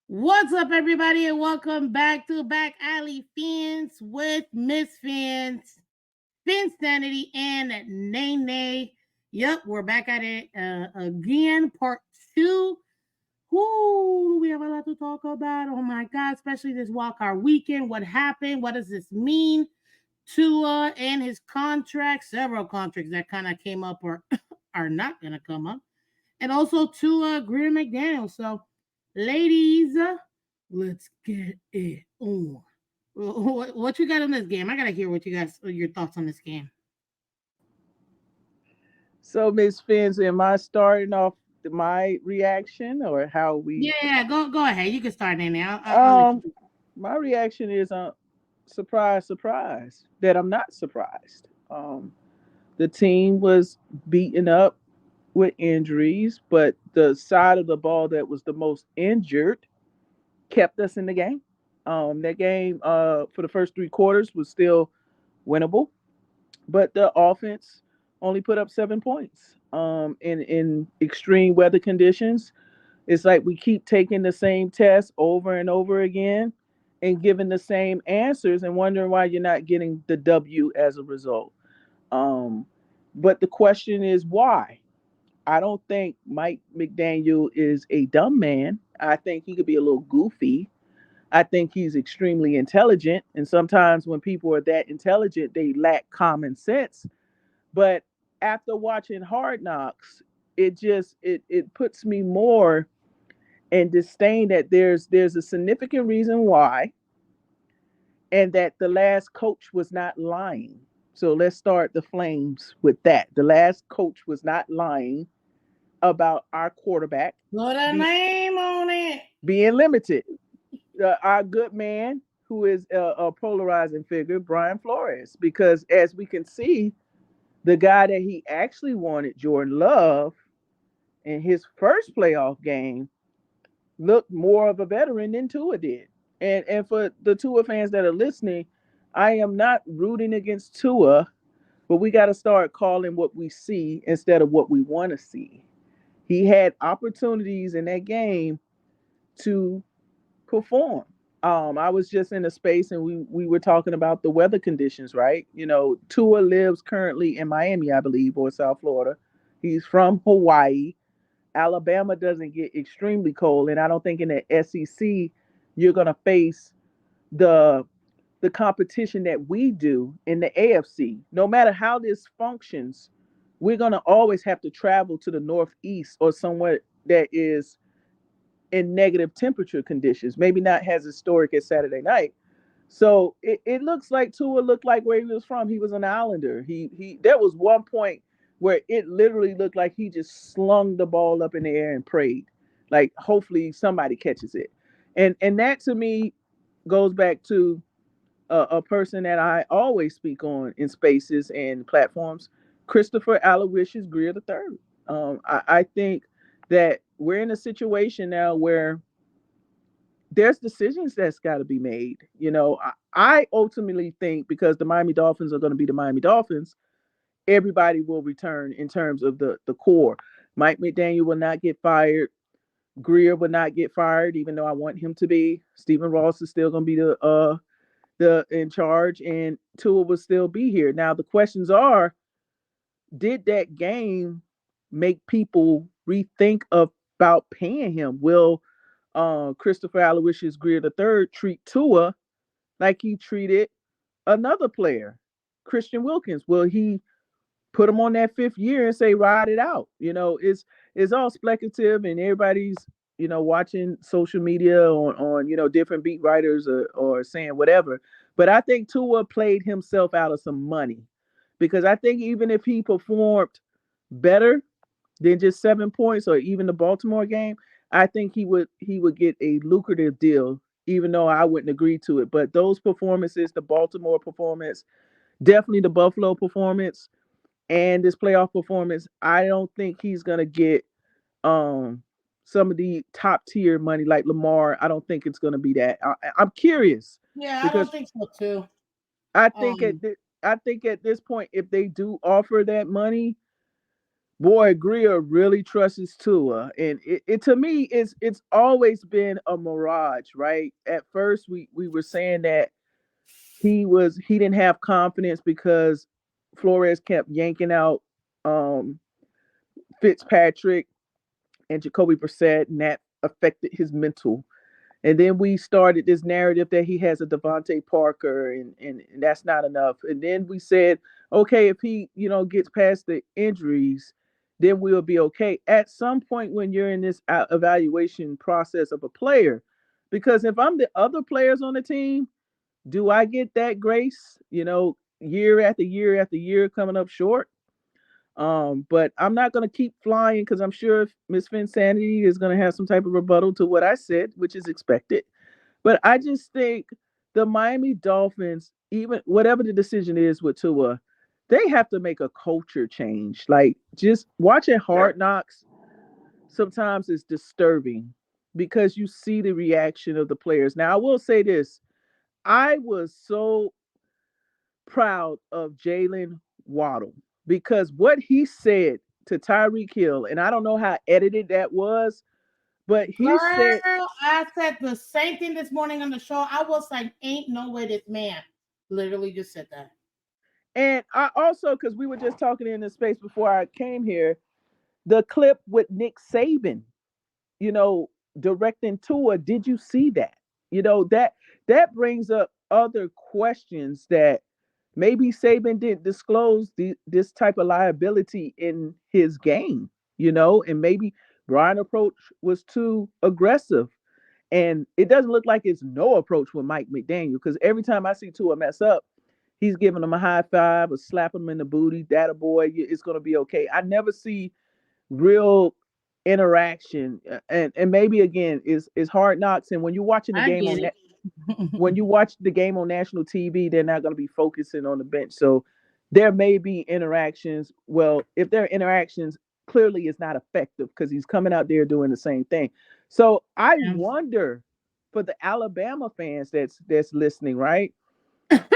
What's up, everybody, and welcome back to Back Alley Phins with Miss Phins, Phinsanity, and Nene. Yep, we're back at it again, part two. Whoo, we have a lot to talk about. Oh my God, especially this walk our weekend. What happened? What does this mean? Tua and his contract, several contracts that kind of came up or are not going to come up, and also to Greer McDaniel. So, ladies, let's get it on. What you got on this game? I gotta hear what you guys your thoughts on this game. So, Miss Fins, am I starting off my reaction or how we? Yeah, go ahead. You can start in there. I'll let Um, you. my reaction is surprise, surprise that I'm not surprised. The team was beaten up with injuries, but the side of the ball that was the most injured kept us in the game. That game for the first three quarters was still winnable, but the offense only put up 7 points. In extreme weather conditions, it's like we keep taking the same test over and over again and giving the same answers and wondering why you're not getting the W as a result. Um, but the question is why? I don't think Mike McDaniel is a dumb man. I think he could be a little goofy. I think he's extremely intelligent. And sometimes when people are that intelligent, they lack common sense. But after watching Hard Knocks, it puts me more in disdain that there's a significant reason why, and that the last coach was not lying. So let's start the Flames with that. The last coach was not lying about our quarterback Put a be, name on it. being limited. Our good man, who is a polarizing figure, Brian Flores, because as we can see, the guy that he actually wanted, Jordan Love, in his first playoff game, looked more of a veteran than Tua did. And for the Tua fans that are listening, I am not rooting against Tua, but we got to start calling what we see instead of what we want to see. He had opportunities in that game to perform. I was just in a space and we were talking about the weather conditions, right? You know, Tua lives currently in Miami, I believe, or South Florida. He's from Hawaii. Alabama doesn't get extremely cold, and I don't think in the SEC you're gonna face the the competition that we do in the AFC. No matter how this functions, we're gonna always have to travel to the Northeast or somewhere that is in negative temperature conditions. Maybe not as historic as Saturday night. So it looks like Tua looked like where he was from. He was an Islander. He there was one point where it literally looked like he just slung the ball up in the air and prayed. Like hopefully somebody catches it. And that to me goes back to a person that I always speak on in spaces and platforms, Christopher Aloysius Greer III. I think that we're in a situation now where there's decisions that's got to be made. You know, I ultimately think because the Miami Dolphins are going to be the Miami Dolphins, everybody will return in terms of the core. Mike McDaniel will not get fired. Greer will not get fired, even though I want him to be. Stephen Ross is still going to be the in charge, and Tua will still be here. Now the questions are: did that game make people rethink about paying him? Will Christopher Aloysius Greer III treat Tua like he treated another player, Christian Wilkins? Will he put him on that fifth year and say ride it out? You know, it's all speculative, and everybody's watching social media on different beat writers or saying whatever. But I think Tua played himself out of some money because I think even if he performed better than just 7 points or even the Baltimore game, I think he would get a lucrative deal, even though I wouldn't agree to it. But those performances, the Baltimore performance, definitely the Buffalo performance, and this playoff performance, I don't think he's gonna get um some of the top tier money like Lamar. I don't think it's gonna be that. I'm curious Yeah, I don't because think so too. I think Um, at this point, if they do offer that money, Boy, Greer really trusts Tua, and it to me it's always been a mirage, right? At first, we were saying that he didn't have confidence because Flores kept yanking out um, Fitzpatrick and Jacoby Brissett, and that affected his mental. And then we started this narrative that he has a Devontae Parker, and that's not enough. And then we said, okay, if he, gets past the injuries, then we'll be okay. At some point when you're in this evaluation process of a player, because if I'm the other players on the team, do I get that grace, year after year after year coming up short? But I'm not going to keep flying because I'm sure Miss Phinsanity is going to have some type of rebuttal to what I said, which is expected. But I just think the Miami Dolphins, even whatever the decision is with Tua, they have to make a culture change. Like just watching Hard Knocks sometimes is disturbing because you see the reaction of the players. Now I will say this: I was so proud of Jalen Waddle because what he said to Tyreek Hill, and I don't know how edited that was, but he said, Girl, I said the same thing this morning on the show. I was like, ain't no way this man literally just said that. and I also, because we were just talking in this space before I came here, the clip with Nick Saban, you know, directing Tua, did you see that? That brings up other questions that maybe Saban didn't disclose this type of liability in his game, and maybe Brian approach was too aggressive. And it doesn't look like it's no approach with Mike McDaniel because every time I see Tua mess up, he's giving him a high five or slapping him in the booty. That a boy, it's gonna be okay. I never see real interaction, and maybe again is Hard Knocks. And when you're watching the I game get on it. that, when you watch the game on national TV, they're not going to be focusing on the bench. So there may be interactions. Well, if there are interactions, clearly it's not effective because he's coming out there doing the same thing. So I wonder for the Alabama fans that's listening, right?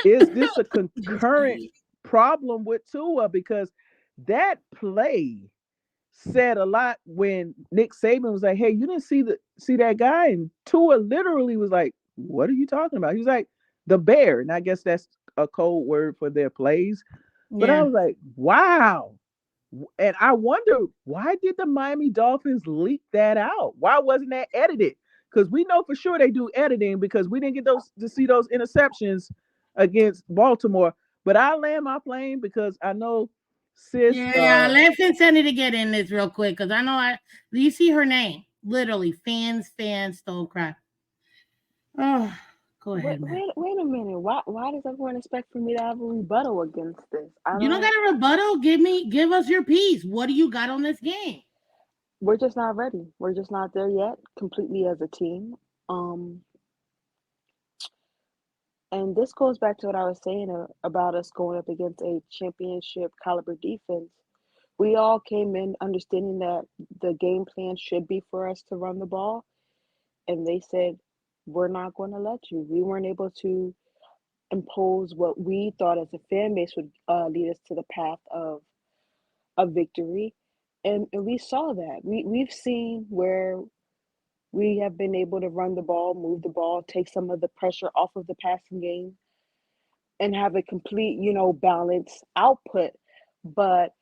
Is this a concurrent problem with Tua? Because that play said a lot when Nick Saban was like, "Hey, you didn't see that guy," and Tua literally was like, "What are you talking about?" He was like, "The bear," and I guess that's a code word for their plays. But I Yeah. was like, "Wow!" And I wonder why did the Miami Dolphins leak that out? Why wasn't that edited? Because we know for sure they do editing because we didn't get those to see those interceptions against Baltimore. But I land my plane because I know sis. Yeah, let Phinsanity get in this real quick because I know you see her name. Literally, fans, don't cry. Oh, go Wait, ahead, man. wait, wait a minute. Why does everyone expect for me to have a rebuttal against this? I You don't don't. got a rebuttal? Give us your piece. What do you got on this game? We're just not ready. We're just not there yet, completely as a team. Um, and this goes back to what I was saying about us going up against a championship caliber defense. We all came in understanding that the game plan should be for us to run the ball, and they said, "We're not going to let you." We weren't able to impose what we thought as a fan base would lead us to the path of victory. And we saw that. We've seen where we have been able to run the ball, move the ball, take some of the pressure off of the passing game, and have a complete, balanced output. But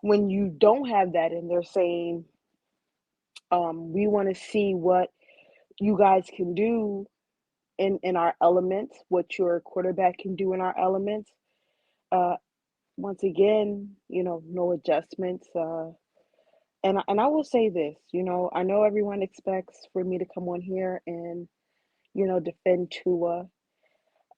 when you don't have that and they're saying, we want to see what you guys can do in our elements, what your quarterback can do in our elements. Uh, Once again, no adjustments. And I will say this, I know everyone expects for me to come on here and defend Tua.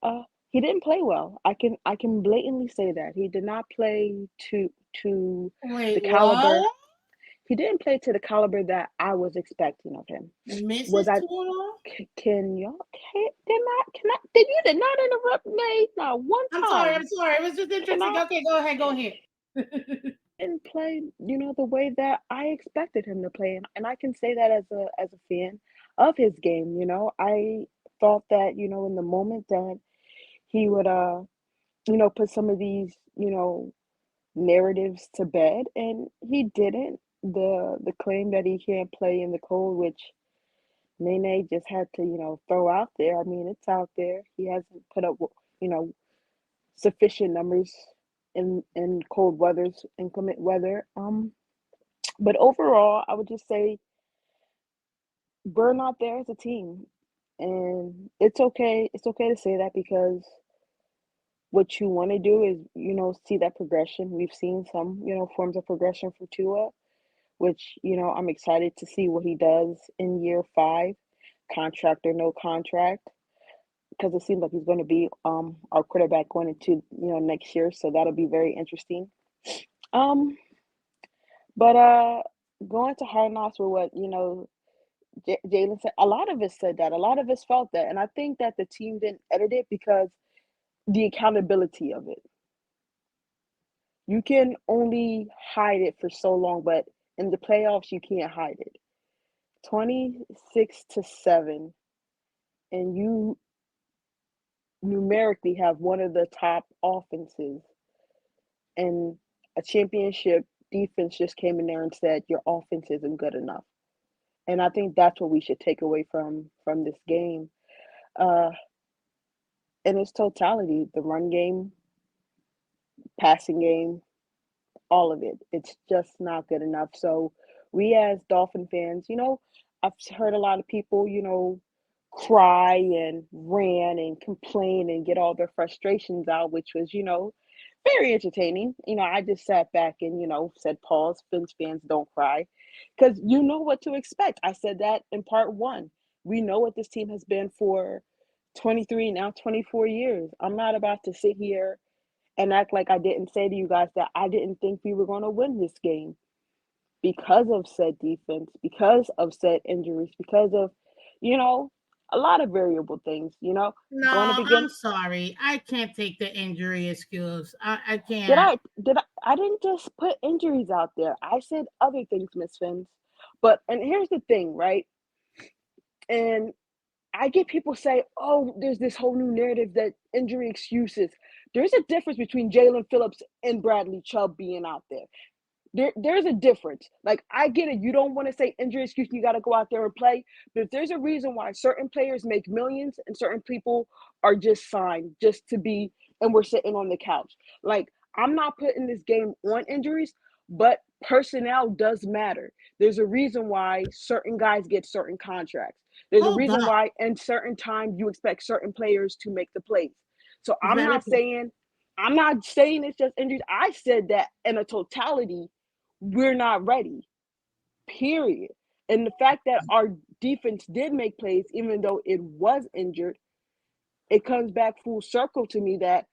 Uh, he didn't play well. I can blatantly say that he did not play to the Wait, caliber. what? He didn't play to the caliber that I was expecting of him. Was Mrs. I? Tula? Can y'all? Can I? Did you did not interrupt me? Not one I'm sorry. I'm time. sorry. It was just Can interesting. I? Okay, go ahead. Go ahead. Didn't play, the way that I expected him to play, and I can say that as a fan of his game. I thought that in the moment that he would put some of these narratives to bed, and he didn't. The claim that he can't play in the cold, which Nene just had to, throw out there. I mean, it's out there. He hasn't put up, you know, sufficient numbers in cold weathers, inclement weather. But overall, I would just say we're not there as a team, and it's okay. It's okay to say that because what you want to do is, see that progression. We've seen some, forms of progression for Tua, which, I'm excited to see what he does in year 5, contract or no contract, because it seems like he's going to be our quarterback going into, next year. So that'll be very interesting. Um, but going to Hard Knocks with what, Jalen said, a lot of us said that. A lot of us felt that. And I think that the team didn't edit it because the accountability of it. You can only hide it for so long, but in the playoffs, you can't hide it. 26-7, and you numerically have one of the top offenses, and a championship defense just came in there and said your offense isn't good enough. And I think that's what we should take away from this game. Uh, in its totality, the run game, passing game, all of it. It's just not good enough. So we as Dolphin fans, I've heard a lot of people, cry and rant and complain and get all their frustrations out, which was, very entertaining. I just sat back and, said, pause, Phins fans don't cry. Because you know what to expect. I said that in part 1. We know what this team has been for 23, now 24 years. I'm not about to sit here and act like I didn't say to you guys that I didn't think we were going to win this game because of said defense, because of said injuries, because of, a lot of variable things, going to No, begin. I'm sorry. I can't take the injury excuse. I Did can't. I did I didn't just put injuries out there. I said other things, Miss Fins. But and here's the thing, right? And I get people say, "Oh, there's this whole new narrative that injury excuses." There's a difference between Jalen Phillips and Bradley Chubb being out there. There's a difference. Like, I get it. You don't want to say injury excuse. You got to go out there and play. But if there's a reason why certain players make millions and certain people are just signed just to be, and we're sitting on the couch. Like, I'm not putting this game on injuries, but personnel does matter. There's a reason why certain guys get certain contracts. There's a Hold reason up. why in certain times you expect certain players to make the plays. So Very good. I'm not saying it's just injuries. I said that in a totality, we're not ready, period. And the fact that our defense did make plays, even though it was injured, it comes back full circle to me that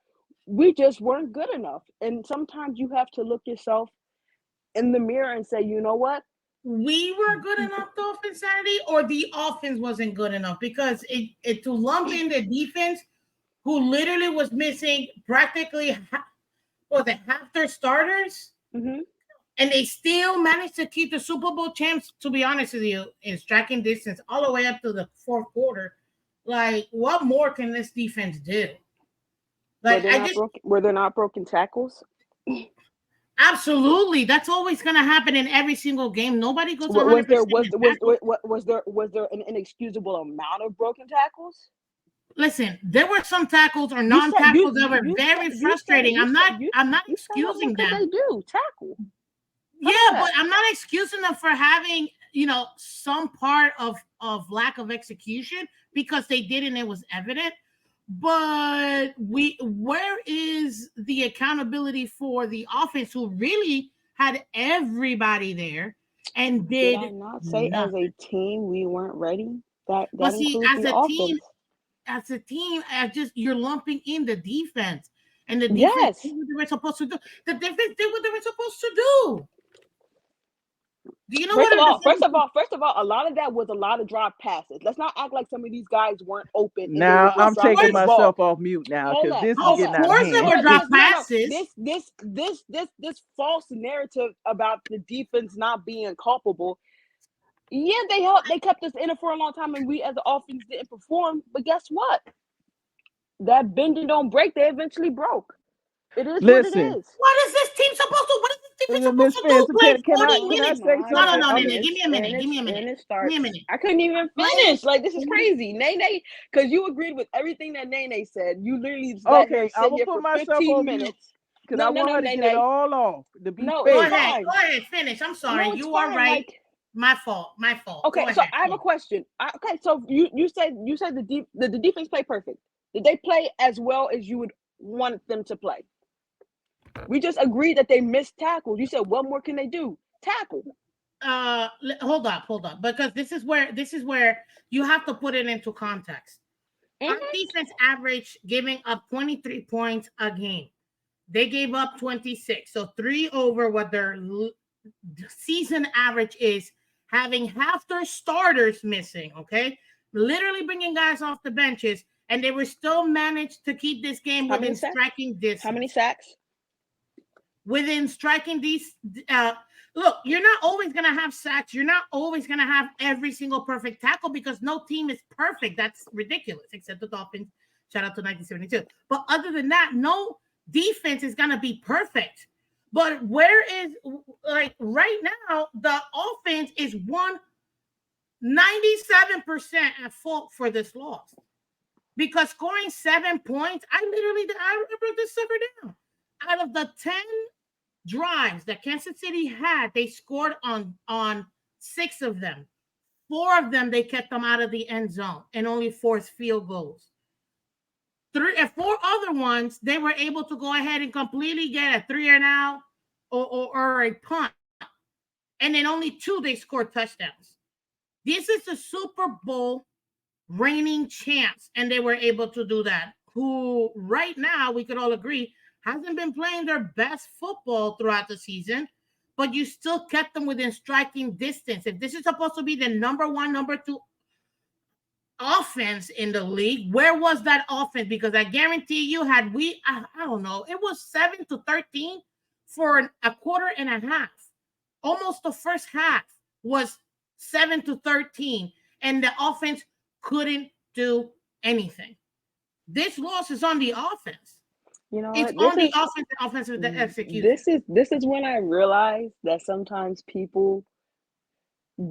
we just weren't good enough. And sometimes you have to look yourself in the mirror and say, you know what? We were good enough though, Phinsanity, or the offense wasn't good enough because it to lump in the defense, who literally was missing practically half their starters, Mm-hmm. and they still managed to keep the Super Bowl champs. To be honest with you, in striking distance all the way up to the fourth quarter. Like, what more can this defense do? Like, I just Were there not broken tackles? absolutely that's always gonna happen in every single game. Nobody goes Wa- Was there 100% was in was tackles. was there an inexcusable amount of broken tackles? Listen, there were some tackles or You said non-tackles that were you said very you said it frustrating. I'm not you said what excusing could them. they do? Tackle. How about Yeah, but that? I'm not excusing them for having, some part of lack of execution because they did and it was evident. But where is the accountability for the offense who really had everybody there and Did did I not say as a nothing? team we weren't ready? That But see, includes the offense. as a team, I just you're lumping in the defense, and the defense did Yes. what they were supposed to do. The defense did what they were supposed to do. Do you know what a defense? First of all, a lot of that was a lot of drop passes. Let's not act like some of these guys weren't open and they were Now just I'm Of taking dropping the course, ball. myself off mute now Hold because up, this is hold of getting up, out of course, there hand. hold were up, drop because no, passes. this false narrative about the defense not being culpable. Yeah, they kept us in it for a long time, and we as the offense didn't perform. But guess what? That bend and don't break. They eventually broke. It is what it Listen, is. What is this team supposed to? What is this defense Miss supposed to do? Fence, Play can I 40 Oh can I minutes? say my No, no, something? no, I'm Nene. goodness. Give me a minute. Give me a minute. And it Give me a starts. minute. I couldn't even No. finish. Like, this is crazy. Nene, because you agreed with everything that Nene said. You literally just let her okay. I'm sit gonna here put for myself 15 on mute minutes. because I No, no, want no, her to get it Nene. all off. To be No, Go it's fair, ahead. fine. Go ahead. Finish. I'm sorry. No, it's You are fine. right. Like, My fault. My fault. Go okay, so ahead. I have a question. Okay, so you said the defense play perfect. Did they play as well as you would want them to play? We just agreed that they missed tackles. You said, what more can they do? Tackle. Hold up, because this is where you have to put it into context. Our Mm-hmm. defense averaged giving up 23 points a game. They gave up 26, so three over what their season average is, having half their starters missing. Okay, literally bringing guys off the benches, and they were still managed to keep this game How many within sacks? striking How many distance. sacks? Within striking these, look, you're not always gonna have sacks. You're not always gonna have every single perfect tackle because no team is perfect. That's ridiculous, except the Dolphins. Shout out to 1972. But other than that, no defense is gonna be perfect. But where is, like, right now, the offense is 197% at fault for this loss because scoring 7 points, I wrote this sucker down. Out of the 10 drives that Kansas City had, they scored on six of them. Four of them they kept them out of the end zone and only forced field goals. Three or four other ones they were able to go ahead and completely get a three and out or a punt, and then only two they scored touchdowns. This is the Super Bowl reigning champs, and they were able to do that. Who right now we could all agree hasn't been playing their best football throughout the season, but you still kept them within striking distance. If this is supposed to be the number one, number two offense in the league, where was that offense? Because I guarantee you, had we, I don't know, it was 7-13 for a quarter and a half. Almost the first half was 7-13, and the offense couldn't do anything. This loss is on the offense. You know It's what? on the offense and offensive execution. This is when I realized that sometimes people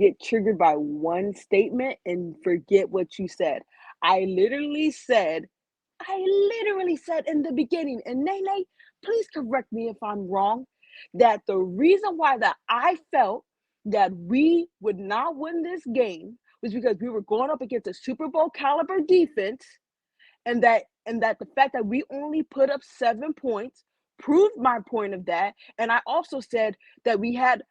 get triggered by one statement and forget what you said. I literally said, in the beginning, and Nene, please correct me if I'm wrong, that the reason why that I felt that we would not win this game was because we were going up against a Super Bowl caliber defense, and that the fact that we only put up 7 points proved my point of that. And I also said that we had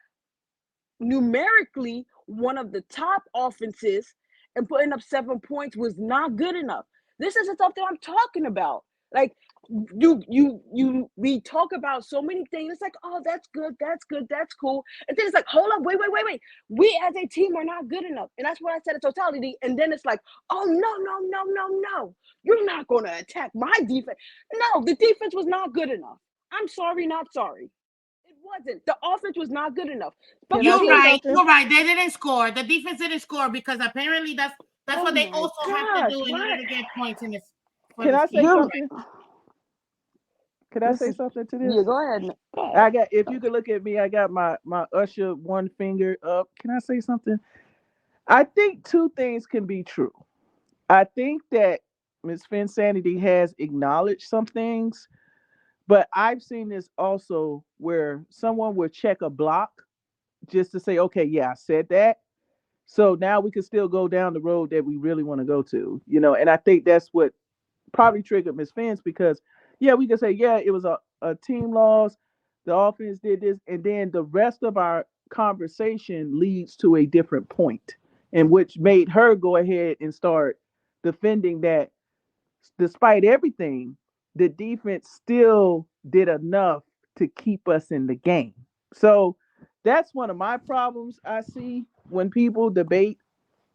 numerically one of the top offenses, and putting up 7 points was not good enough. This is the stuff that I'm talking about. Like, we talk about so many things. It's like, oh, that's good, that's good, that's cool. And then it's like, hold up, wait. We as a team are not good enough. And that's what I said in totality. And then it's like, oh, no. You're not gonna attack my defense. No, the defense was not good enough. I'm sorry, not sorry. It wasn't. The offense was not good enough. can I Special You're say teams. right. something? You're right. They didn't score. The defense didn't score because apparently that's Oh what they my also have to gosh, do in order what? to get points in this for Can the I say season. You're something? Can I this say is something to Yeah, this? go ahead. Go ahead. I got. If you could look at me, I got my usher one finger up. Can I say something? I think two things can be true. I think that Miss Phinsanity has acknowledged some things, but I've seen this also where someone would check a block just to say, okay, yeah, I said that. So now we can still go down the road that we really want to go to, and I think that's what probably triggered Miss Fence because, yeah, we can say, yeah, it was a team loss. The offense did this. And then the rest of our conversation leads to a different point, and which made her go ahead and start defending that despite everything, the defense still did enough to keep us in the game. So that's one of my problems I see when people debate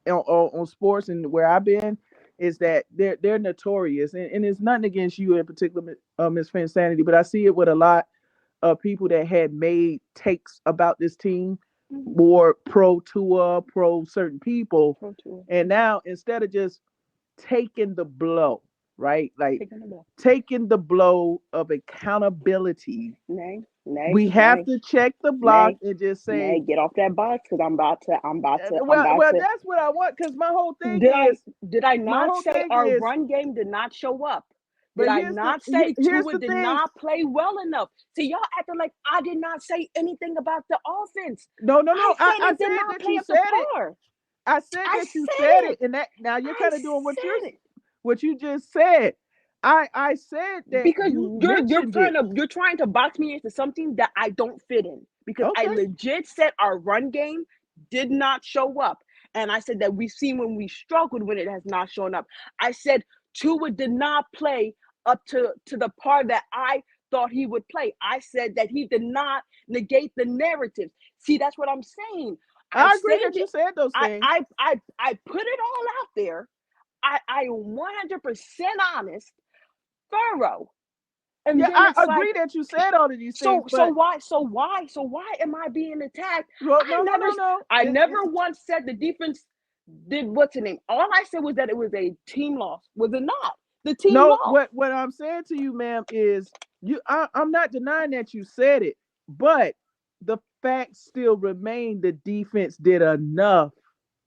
on sports and where I've been is that they're notorious, and it's nothing against you in particular, Miss Fansanity, but I see it with a lot of people that had made takes about this team, Mhm. more pro Tua, pro certain people, Pro tour. and now instead of just taking the blow, right? Like Taking the blow. taking the blow of accountability. Nay, nay, We have nay, to check the block nay, and just nay. say, Get off that box because I'm well, about well, to. that's what I want. Because Did I did I my not whole say thing our is, run game did not show up? Did but I not say here's Tua the did thing. not play well enough? See, y'all acting like I did not say anything about the offense. No, no, I no. said I it did said not that play you up to said it. par. I said I that you said said it, it. and that now you're I kind of doing said it. what you just said. I said that Because you mentioned it. you're trying to box me into something that I don't fit in. Because I Okay. legit said our run game did not show up. And I said that we've seen when we struggled when it has not shown up. I said Tua did not play up to the part that I thought he would play. I said that he did not negate the narrative. See, that's what I'm saying. I I agree stated that you it. said those things. I put it all out there. I 100% honest, thorough. And Yeah, then I it's like, agree that you said all of these things, so but why am I being attacked? well, I no, no, never no, no. I never once said the defense did what's the name. All I said was that it was a team loss. Was it not? The team No, lost. what I'm saying to you, ma'am, is I'm not denying that you said it, but the fact still remain the defense did enough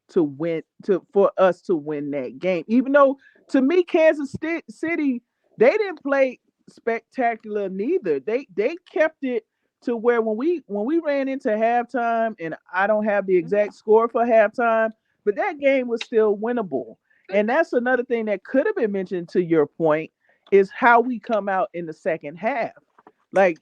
to win to for us to win that game. Even though to me, City, they didn't play spectacular neither. They kept it to where when we ran into halftime, and I don't have the exact score for halftime, but that game was still winnable. And that's another thing that could have been mentioned to your point is how we come out in the second half. Like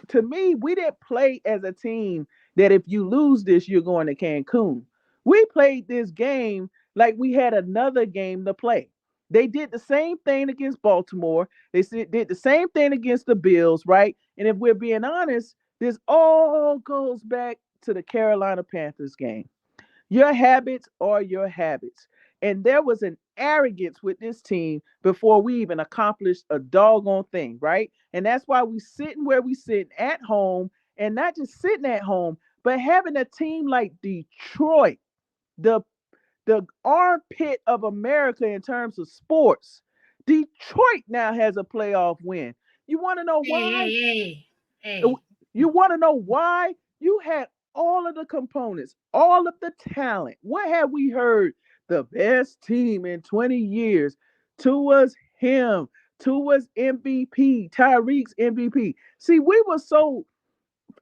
to me, we didn't play as a team that if you lose this, you're going to Cancun. We played this game like we had another game to play. They did the same thing against Baltimore. Did the same thing against the Bills, right? And if we're being honest, this all goes back to the Carolina Panthers game. Your habits are your habits. And there was an arrogance with this team before we even accomplished a doggone thing, right? And that's why we sitting where we sit at home, and not just sitting at home, but having a team like Detroit, the the armpit of America in terms of sports. Detroit now has a playoff win. You want to know Hey, why? hey, hey, hey. You want to know why? You had all of the components, all of the talent. What have we heard? The best team in 20 years. Tua's him. Tua's MVP. Tyreek's MVP. See, we were so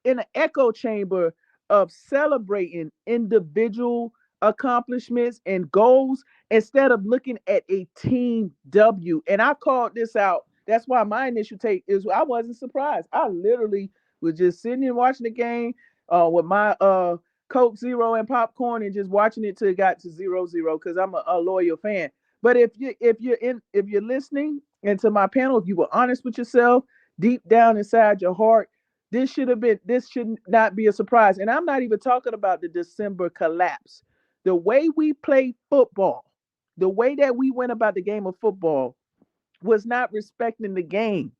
in an echo chamber of celebrating individual accomplishments and goals instead of looking at a team W. And I called this out. That's why my initial take is I wasn't surprised. I literally was just sitting and watching the game with my Coke Zero and popcorn and just watching it till it got to 0-0 because I'm a loyal fan. But if you're listening and to my panel, if you were honest with yourself, deep down inside your heart, this should not be a surprise. And I'm not even talking about the December collapse. The way we play football, the way that we went about the game of football was not respecting the game.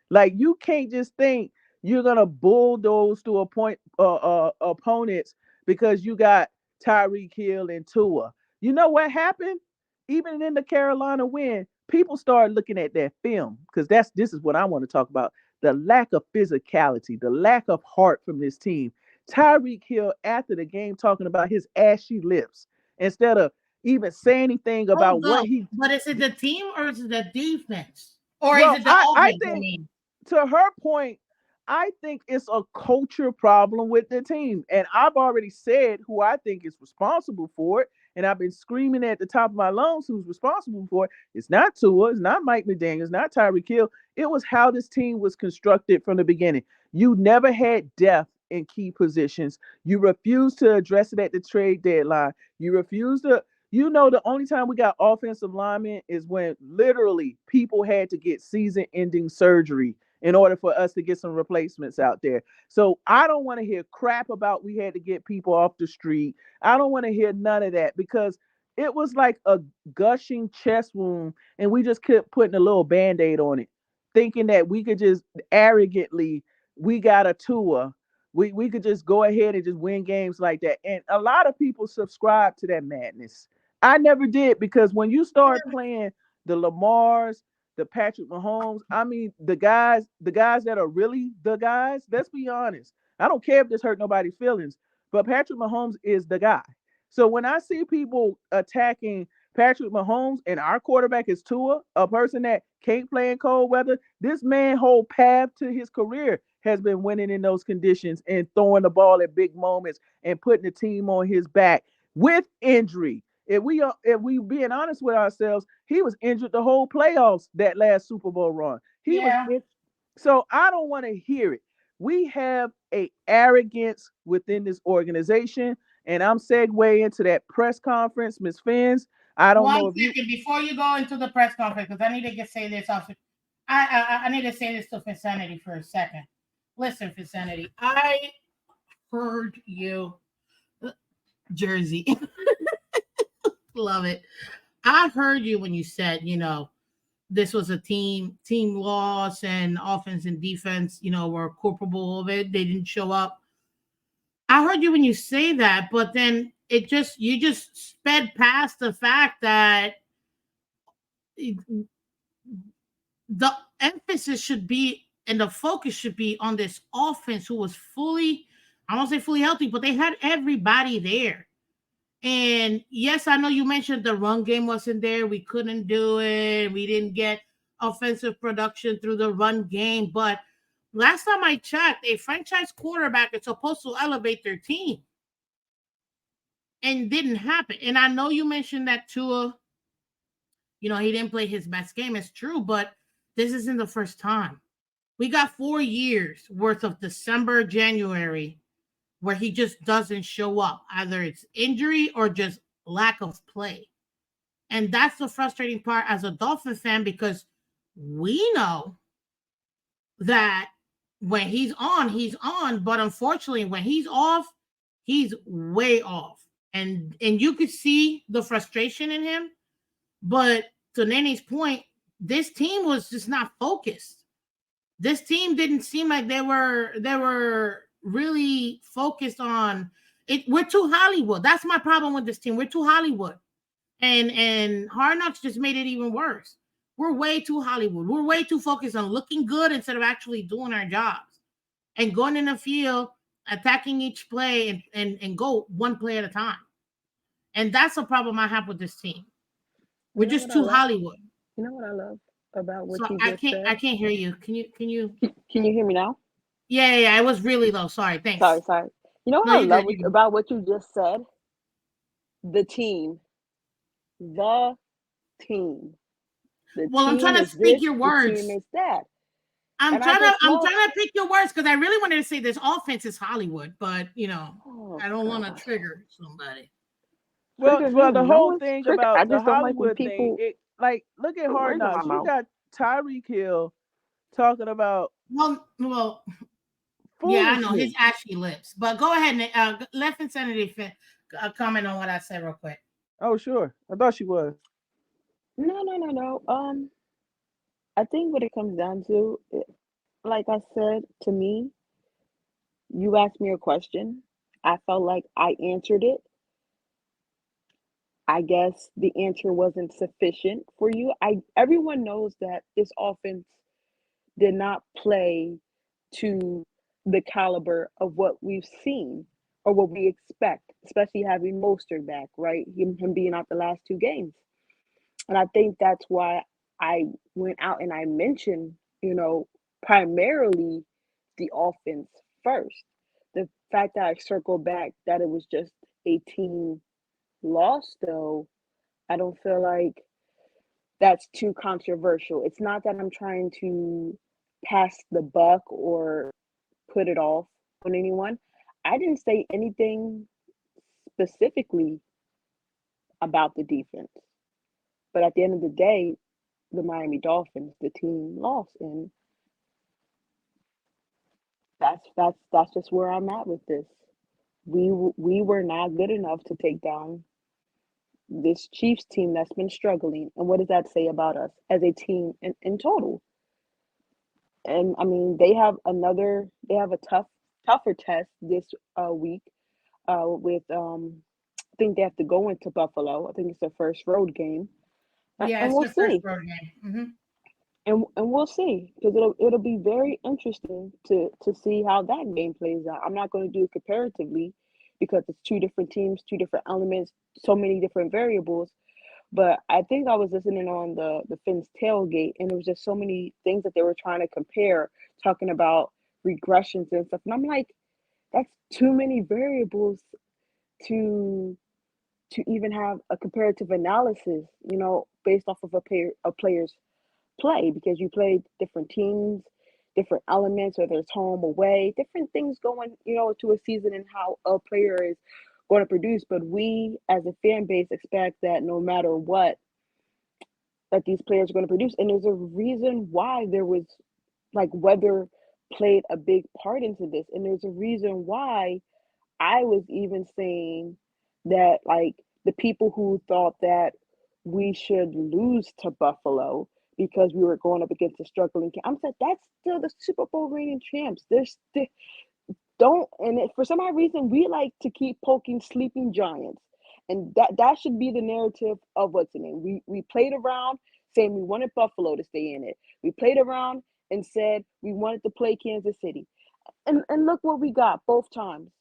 Like you can't just think you're gonna bulldoze to a point opponents because you got Tyreek Hill and Tua. You know what happened? Even in the Carolina win, people started looking at that film because this is what I want to talk about. The lack of physicality, the lack of heart from this team. Tyreek Hill after the game talking about his ashy lips instead of even saying anything about Hold what up. he. But is it the team or is it the defense? Or is Well, it the I offense? I think mean, to her point, I think it's a culture problem with the team. And I've already said who I think is responsible for it. And I've been screaming at the top of my lungs who's responsible for it. It's not Tua, it's not Mike McDaniel, it's not Tyreek Hill. It was how this team was constructed from the beginning. You never had depth in key positions. You refused to address it at the trade deadline. You refused to the only time we got offensive linemen is when literally people had to get season ending surgery in order for us to get some replacements out there. So I don't want to hear crap about we had to get people off the street. I don't want to hear none of that because it was like a gushing chest wound and we just kept putting a little band-aid on it, thinking that we could just arrogantly, we got a tour. We could just go ahead and just win games like that. And a lot of people subscribe to that madness. I never did because when you start playing the Lamars, the Patrick Mahomes. I mean, the guys that are really the guys. Let's be honest. I don't care if this hurt nobody's feelings, but Patrick Mahomes is the guy. So when I see people attacking Patrick Mahomes and our quarterback is Tua, a person that can't play in cold weather, this man whole path to his career has been winning in those conditions and throwing the ball at big moments and putting the team on his back with injury. If we being honest with ourselves, he was injured the whole playoffs that last Super Bowl run. He was Yeah. in, so I don't want to hear it. We have a arrogance within this organization, and I'm segueing into that press conference, Miss Fins. I don't One know if you second before you go into the press conference, because I need to say this off. I need to say this to Phinsanity for a second. Listen, Phinsanity, I heard you, Jersey. Love it. I heard you when you said, this was a team loss and offense and defense, were culpable of it. They didn't show up. I heard you when you say that, but then you just sped past the fact that the emphasis should be and the focus should be on this offense who was fully, I won't say fully healthy, but they had everybody there. And yes, I know you mentioned the run game wasn't there. We couldn't do it. We didn't get offensive production through the run game. But last time I checked, a franchise quarterback is supposed to elevate their team. And didn't happen. And I know you mentioned that Tua, he didn't play his best game. It's true, but this isn't the first time. We got 4 years worth of December, January where he just doesn't show up. Either it's injury or just lack of play. And that's the frustrating part as a Dolphin fan because we know that when he's on, he's on. But unfortunately, when he's off, he's way off. And you could see the frustration in him. But to Nene's point, this team was just not focused. This team didn't seem like they were really focused on it. We're too Hollywood. That's my problem with this team. We're too Hollywood. And Hard Knocks just made it even worse. We're way too Hollywood. We're way too focused on looking good instead of actually doing our jobs and going in the field, attacking each play and go one play at a time. And that's the problem I have with this team. We're You know just what I too love? Hollywood. You know what I love about what So you I just can't said? I can't hear you. Can you Can you hear me now? yeah, it was really low. Sorry. Sorry, Thanks. sorry. You know No, what I you're good. love You're good. about what you just said? The team. The team. The Well, I'm trying team to is speak this, your the team words. is that. I'm And I trying to just I'm love, trying to pick your words because I really wanted to say this offense is Hollywood, but oh I don't want to gosh. trigger somebody. well, Trigger well, who? the No whole one's thing triggered. I about the just don't like when Hollywood thing, people it like look at put Hard words in my Knocks. You mouth. got Tyreek Hill talking about Well, yeah, I know his foolishness. ashy lips. But go ahead, Nick. Let Insanity comment on what I said real quick. Oh, sure. I thought she was. No, no, no, no. I think what it comes down to, like I said, to me, you asked me a question. I felt like I answered it. I guess the answer wasn't sufficient for you. Everyone knows that this offense did not play to the caliber of what we've seen or what we expect, especially having Mostert back, right? Him being out the last 2 games. And I think that's why I went out and I mentioned, primarily the offense first. The fact that I circled back that it was just a team loss, though, I don't feel like that's too controversial. It's not that I'm trying to pass the buck or put it off on anyone. I didn't say anything specifically about the defense. But at the end of the day, the Miami Dolphins, the team lost, and that's just where I'm at with this. We were not good enough to take down this Chiefs team that's been struggling. And what does that say about us as a team in total? And I mean, they have a tougher test this week with I think they have to go into Buffalo. I think it's their first road game, Yeah, and it's we'll their first see. road game. and we'll see, because it'll be very interesting to see how that game plays out. I'm not going to do it comparatively because it's two different teams, two different elements, so many different variables. But I think I was listening on the Finns tailgate, and there was just so many things that they were trying to compare, talking about regressions and stuff. And I'm like, that's too many variables to even have a comparative analysis, based off of a player's play, because you play different teams, different elements, whether it's home, away, different things going, to a season and how a player is going to produce. But we as a fan base expect that no matter what, that these players are going to produce. And there's a reason why there was, like, weather played a big part into this. And there's a reason why I was even saying that, like, the people who thought that we should lose to Buffalo because we were going up against a struggling team, I'm said that's still the Super Bowl reigning champs. There's still don't, and for some odd reason we like to keep poking sleeping giants, and that should be the narrative of what's in it. We played around saying we wanted Buffalo to stay in it. We played around and said we wanted to play Kansas City. And look what we got both times.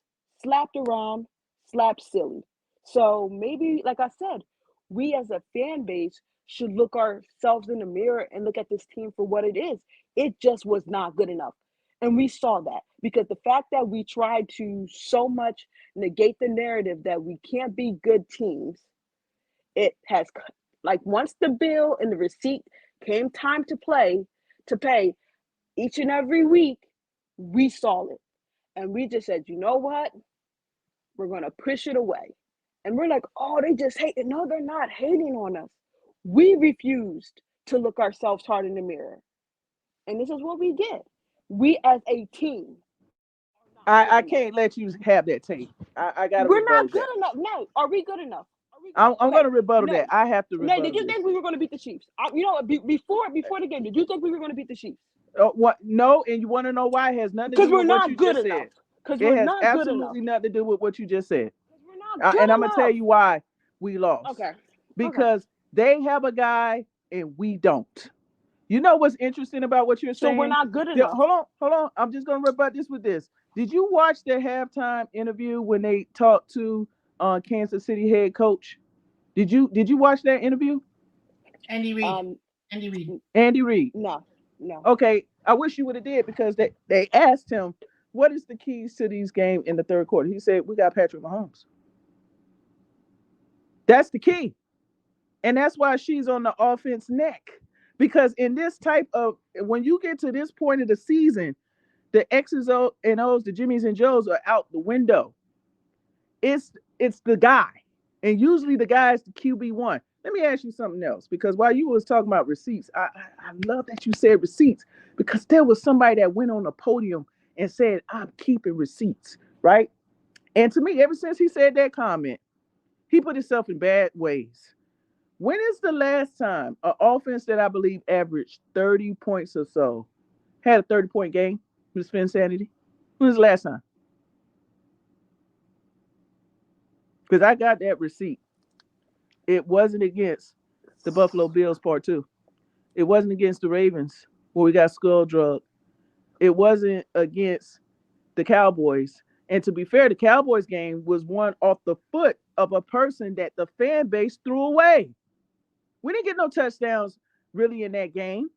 Slapped around, slapped silly. So maybe, like I said, we as a fan base should look ourselves in the mirror and look at this team for what it is. It just was not good enough. And we saw that, because the fact that we tried to so much negate the narrative that we can't be good teams, it has, like, once the bill and the receipt came time to pay each and every week, we saw it. And we just said, you know what? We're going to push it away. And we're like, oh, they just hate it. No, they're not hating on us. We refused to look ourselves hard in the mirror. And this is what we did. We as a team are not I good enough. can't let you have that tape. I got to We're not rebuttal good that. enough. No, are we good enough? Are we good? I'm going Okay. to rebuttal that. No. I have to No, did rebuttal you this. think we were going to beat the Chiefs? Before the game, did you think we were going to beat the Chiefs? What? No, and you want to know why? It has nothing to Because do we're with what not you good just enough. said. Because It we're has not good enough. absolutely nothing to do with what you just said. Because we're not good And I'm going to tell enough. you why we lost. Okay. Okay. Because they have a guy and we don't. You know what's interesting about what you're So we're saying? not good enough. Hold on. I'm just going to rebut this with this. Did you watch the halftime interview when they talked to Kansas City head coach? Did you watch that interview? Andy Reid. Um, Andy Reid. Andy Reid. no, no. Okay, I wish you would have did, because they asked him, what is the keys to these game in the third quarter? He said, we got Patrick Mahomes. That's the key. And that's why she's on the offense neck. Because in this type of, when you get to this point of the season, the X's and O's, the Jimmys and Joes are out the window. It's the guy. And usually the guy is the QB1. Let me ask you something else, because while you was talking about receipts, I love that you said receipts, because there was somebody that went on the podium and said, I'm keeping receipts, right? And to me, ever since he said that comment, he put himself in bad ways. When is the last time an offense that I believe averaged 30 points or so had a 30-point game? Miss Phinsanity? When was the last time? Because I got that receipt. It wasn't against the Buffalo Bills part two. It wasn't against the Ravens where we got skull drug. It wasn't against the Cowboys. And to be fair, the Cowboys game was won off the foot of a person that the fan base threw away. We didn't get no touchdowns really in that game.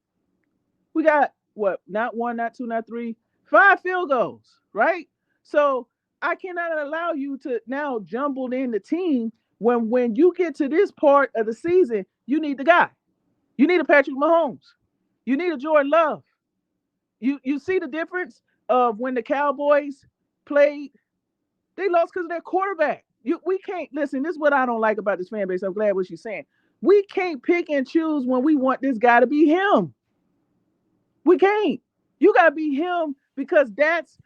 We got what? Not one, not two, not three, 5 field goals, right? So I cannot allow you to now jumble in the team when you get to this part of the season, you need the guy. You need a Patrick Mahomes. You need a Jordan Love. You see the difference of when the Cowboys played, they lost because of their quarterback. We can't listen. This is what I don't like about this fan base. I'm glad what she's saying. We can't pick and choose when we want this guy to be him. We can't. You gotta be him, because that's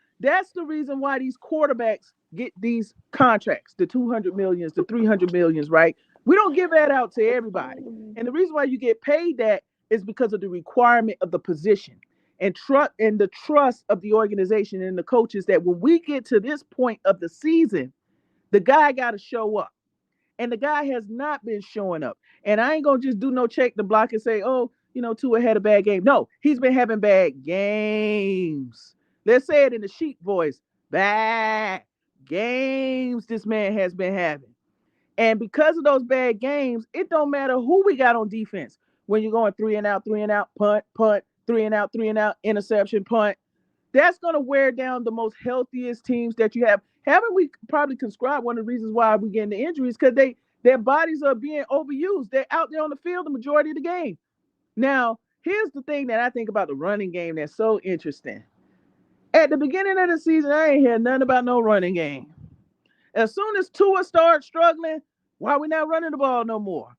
the reason why these quarterbacks get these contracts, the 200 millions, the 300 millions, right? We don't give that out to everybody. And the reason why you get paid that is because of the requirement of the position and the trust of the organization and the coaches, that when we get to this point of the season, the guy got to show up. And the guy has not been showing up. And I ain't gonna just do no check the block and say, oh, Tua had a bad game. No, he's been having bad games. Let's say it in the sheep voice. Bad games this man has been having. And because of those bad games, it don't matter who we got on defense. When you're going 3 and out, punt, punt, 3 and out, 3 and out, interception, punt, that's going to wear down the most healthiest teams that you have. Haven't we probably conscribed one of the reasons why we're getting the injuries? Because their bodies are being overused. They're out there on the field the majority of the game. Now, here's the thing that I think about the running game that's so interesting. At the beginning of the season, I ain't hear nothing about no running game. As soon as Tua starts struggling, why we not running the ball no more?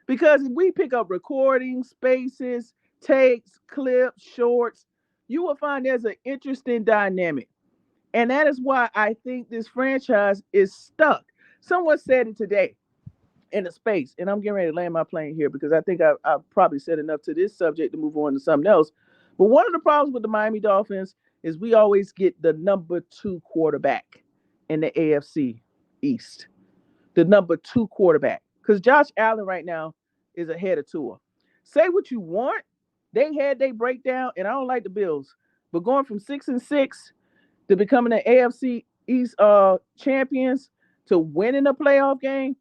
Because if we pick up recordings, spaces, takes, clips, shorts, you will find there's an interesting dynamic. And that is why I think this franchise is stuck. Someone said it today in a space, and I'm getting ready to land my plane here because I think I've probably said enough to this subject to move on to something else. But one of the problems with the Miami Dolphins is we always get the number 2 quarterback in the AFC East. The number 2 quarterback. Because Josh Allen right now is ahead of Tua. Say what you want. They had their breakdown, and I don't like the Bills. But going from 6-6 to becoming the AFC East champions to winning a playoff game,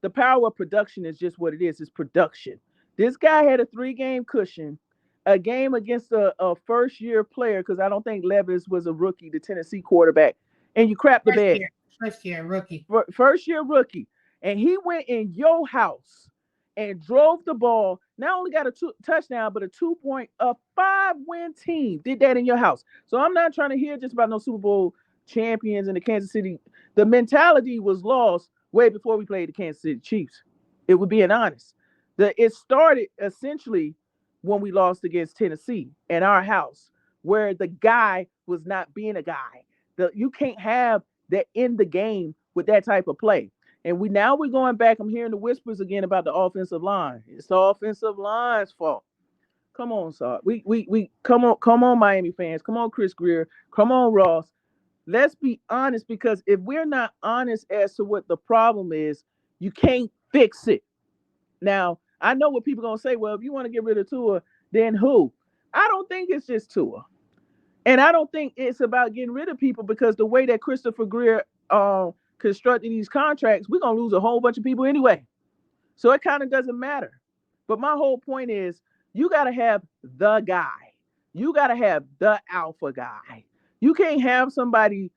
the power of production is just what it is. It's production. This guy had a 3-game cushion, a game against a first-year player, because I don't think Levis was a rookie, the Tennessee quarterback, and you crap the bed. First year rookie. First-year rookie. And he went in your house and drove the ball, not only got a touchdown, but a 5-win team did that in your house. So I'm not trying to hear just about no Super Bowl champions in the Kansas City. The mentality was lost way before we played the Kansas City Chiefs. It was being honest. It started essentially when we lost against Tennessee in our house, where the guy was not being a guy. You can't have that in the game with that type of play. And we're going back. I'm hearing the whispers again about the offensive line. It's the offensive line's fault. Come on, Saw. We come on, Miami fans. Come on, Chris Greer. Come on, Ross. Let's be honest, because if we're not honest as to what the problem is, you can't fix it. Now, I know what people are gonna say. Well, if you want to get rid of Tua, then who? I don't think it's just Tua. And I don't think it's about getting rid of people, because the way that Christopher Greer constructed these contracts, we're going to lose a whole bunch of people anyway. So it kind of doesn't matter. But my whole point is, you got to have the guy. You got to have the alpha guy. You can't have somebody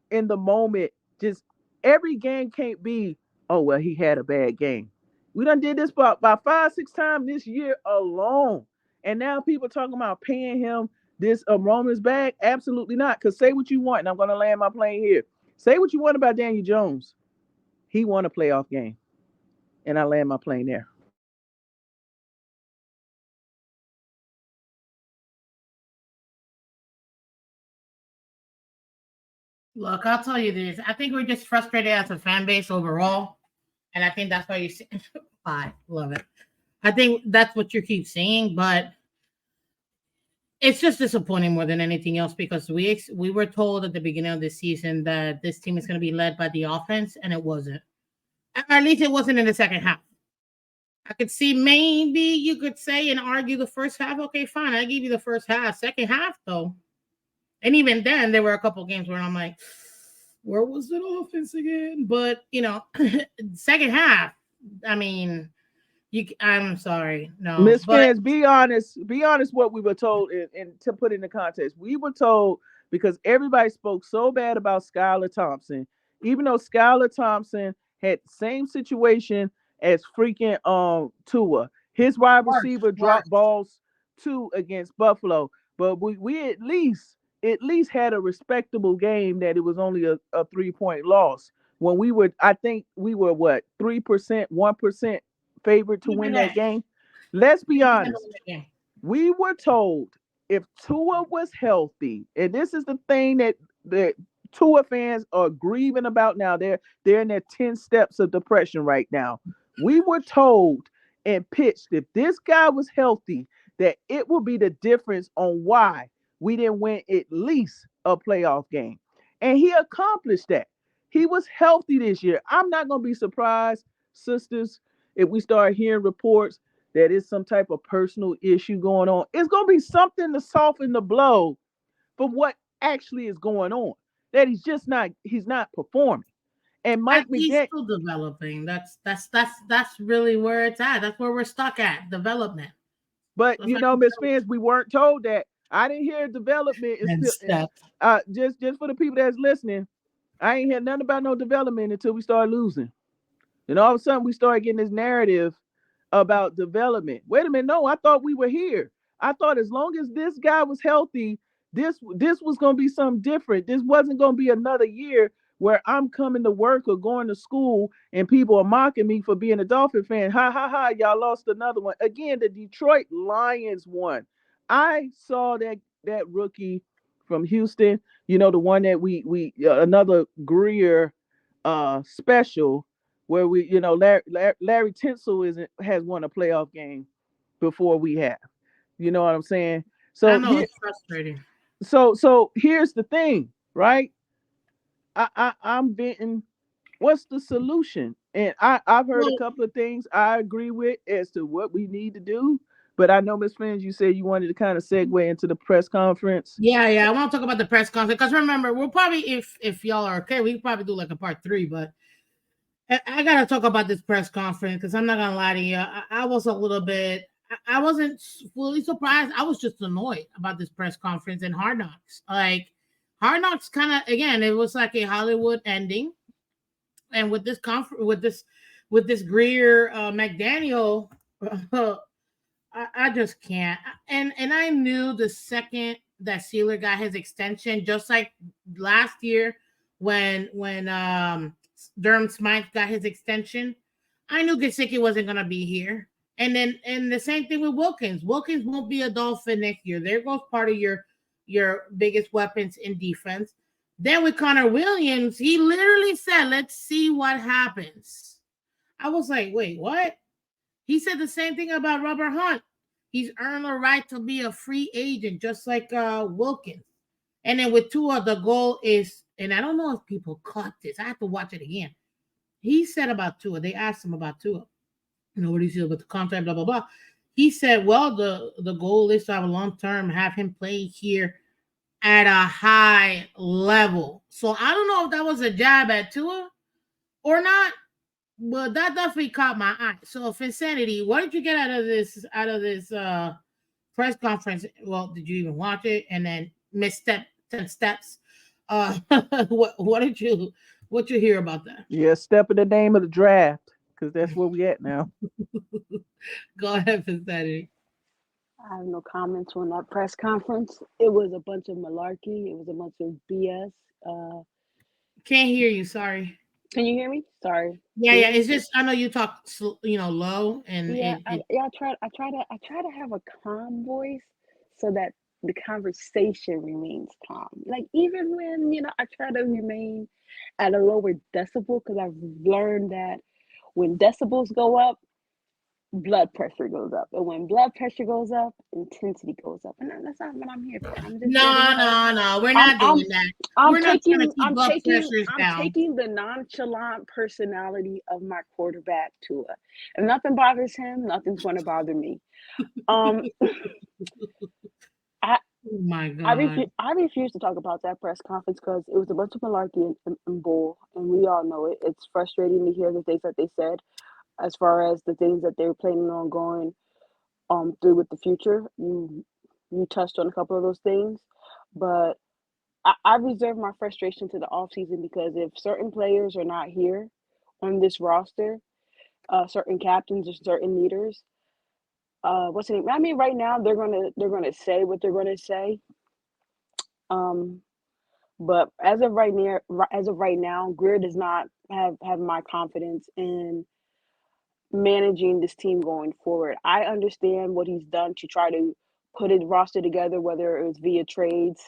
in the moment. Just every game can't be, oh, well, he had a bad game. We done did this by 5-6 times this year alone. And now people talking about paying him this Roman's bag. Absolutely not. Because say what you want, and I'm going to land my plane here. Say what you want about Daniel Jones. He won a playoff game. And I land my plane there. Look, I'll tell you this. I think we're just frustrated as a fan base overall. And I think that's why you see. I love it. I think that's what you keep seeing, but it's just disappointing more than anything else, because we were told at the beginning of the season that this team is going to be led by the offense, and it wasn't. At least it wasn't in the second half. I could see, maybe you could say and argue the first half. Okay, fine. I give you the first half. Second half, though. And even then, there were a couple games where I'm like, where was the offense again? But, second half, I mean, I'm sorry. No. Miss Phins, be honest. Be honest what we were told, and to put in the context. We were told, because everybody spoke so bad about Skylar Thompson, even though Skylar Thompson had the same situation as freaking Tua. His wide receiver dropped balls too against Buffalo. But we at least had a respectable game, that it was only a 3-point loss. When I think we were what, 3%, 1% favorite to win that game. Let's be honest. We were told if Tua was healthy, and this is the thing that the Tua fans are grieving about now. They're in their 10 steps of depression right now. We were told and pitched, if this guy was healthy, that it will be the difference on why we didn't win at least a playoff game. And he accomplished that. He was healthy this year. I'm not going to be surprised, sisters, if we start hearing reports that it's some type of personal issue going on. It's going to be something to soften the blow for what actually is going on. That he's not performing. And Mike He's McDaniel, still developing. That's really where it's at. That's where we're stuck at. Development. but That's what Miss Fans, we weren't told that. I didn't hear development and until step. just for the people that's listening. I ain't hear nothing about no development until we started losing. And all of a sudden we started getting this narrative about development. Wait a minute, no, I thought we were here. I thought as long as this guy was healthy, this was gonna be something different. This wasn't gonna be another year where I'm coming to work or going to school and people are mocking me for being a Dolphin fan. Ha ha ha! Y'all lost another one. Again, the Detroit Lions won. I saw that rookie from Houston. The one that we another Greer special where Larry Tinsel has won a playoff game before we have. You know what I'm saying? I So know here, it's frustrating. so here's the thing, right? I'm venting. What's the solution? And I've heard a Well, couple of things I agree with as to what we need to do. But I know, Miss Fins, you said you wanted to kind of segue into the press conference. yeah. I want to talk about the press conference because remember, we'll probably if y'all are okay, we can probably do like a part 3. But I gotta talk about this press conference because I'm not gonna lie to you. I was a little bit. I wasn't fully surprised. I was just annoyed about this press conference and Hard Knocks. Like Hard Knocks, kind of again, it was like a Hollywood ending, and with this conference, with this Greer McDaniel, I just can't. And I knew the second that Sealer got his extension, just like last year when Durham Smythe got his extension, I knew Gesicki wasn't gonna be here. And the same thing with Wilkins. Wilkins won't be a Dolphin next year. There goes part of your biggest weapons in defense. Then with Connor Williams, he literally said, "Let's see what happens." I was like, "Wait, what?" He said the same thing about Robert Hunt. He's earned the right to be a free agent, just like Wilkins. And then with Tua, the goal is, and I don't know if people caught this. I have to watch it again. He said about Tua. They asked him about Tua. What do you feel about the contract? Blah blah blah. He said, "Well, the goal is to have a long term, have him play here at a high level." So I don't know if that was a jab at Tua or not. Well, that definitely caught my eye. So, Phinsanity, what did you get out of this press conference? Well, did you even watch it? And then misstep 10 steps. Uh, what you hear about that? Yeah, step in the name of the draft because that's where we at now. Go ahead, Phinsanity. I have no comments on that press conference. It was a bunch of malarkey. It was a bunch of BS. Uh, Can't hear you. Sorry. can you hear me? Sorry. Yeah. It's just I know you talk, low, and Yeah, it I try to have a calm voice so that the conversation remains calm. Like even when I try to remain at a lower decibel because I've learned that when decibels go up, blood pressure goes up, and when blood pressure goes up, intensity goes up, and that's not what I'm here for. I'm just here to no. We're I'm not I'm doing that. I'm We're not trying taking to keep blood pressures I'm down. taking the nonchalant personality of my quarterback Tua. If nothing bothers him, nothing's going to bother me. Um, I Oh my I god. refuse I refuse to talk about that press conference because it was a bunch of malarkey and bull, and we all know it. It's frustrating to hear the things that they said as far as the things that they were planning on going through with the future. You touched on a couple of those things, but I reserve my frustration to the off season because if certain players are not here on this roster, certain captains or certain leaders, what's the name? I mean, right now they're gonna say what they're gonna say. Um, but as of right now, Greer does not have my confidence in managing this team going forward. I understand what he's done to try to put his roster together, whether it was via trades,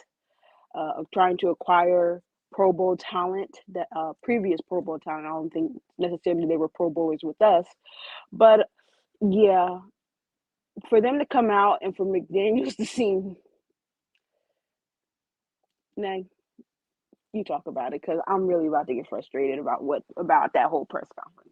of trying to acquire Pro Bowl talent, that previous Pro Bowl talent. I don't think necessarily they were Pro Bowlers with us, but yeah, for them to come out and for McDaniels to seem, nah, you talk about it because I'm really about to get frustrated about that whole press conference.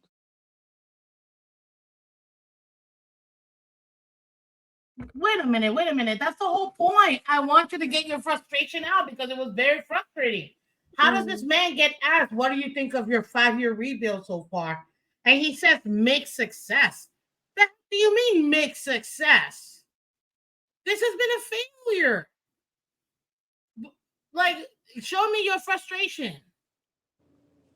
Wait a minute, wait a minute. That's the whole point. I want you to get your frustration out because it was very frustrating. How does this Mm. man get asked, what do you think of your 5 year rebuild so far? And he says, mixed success. What do you mean, mixed success? This has been a failure. Like, show me your frustration.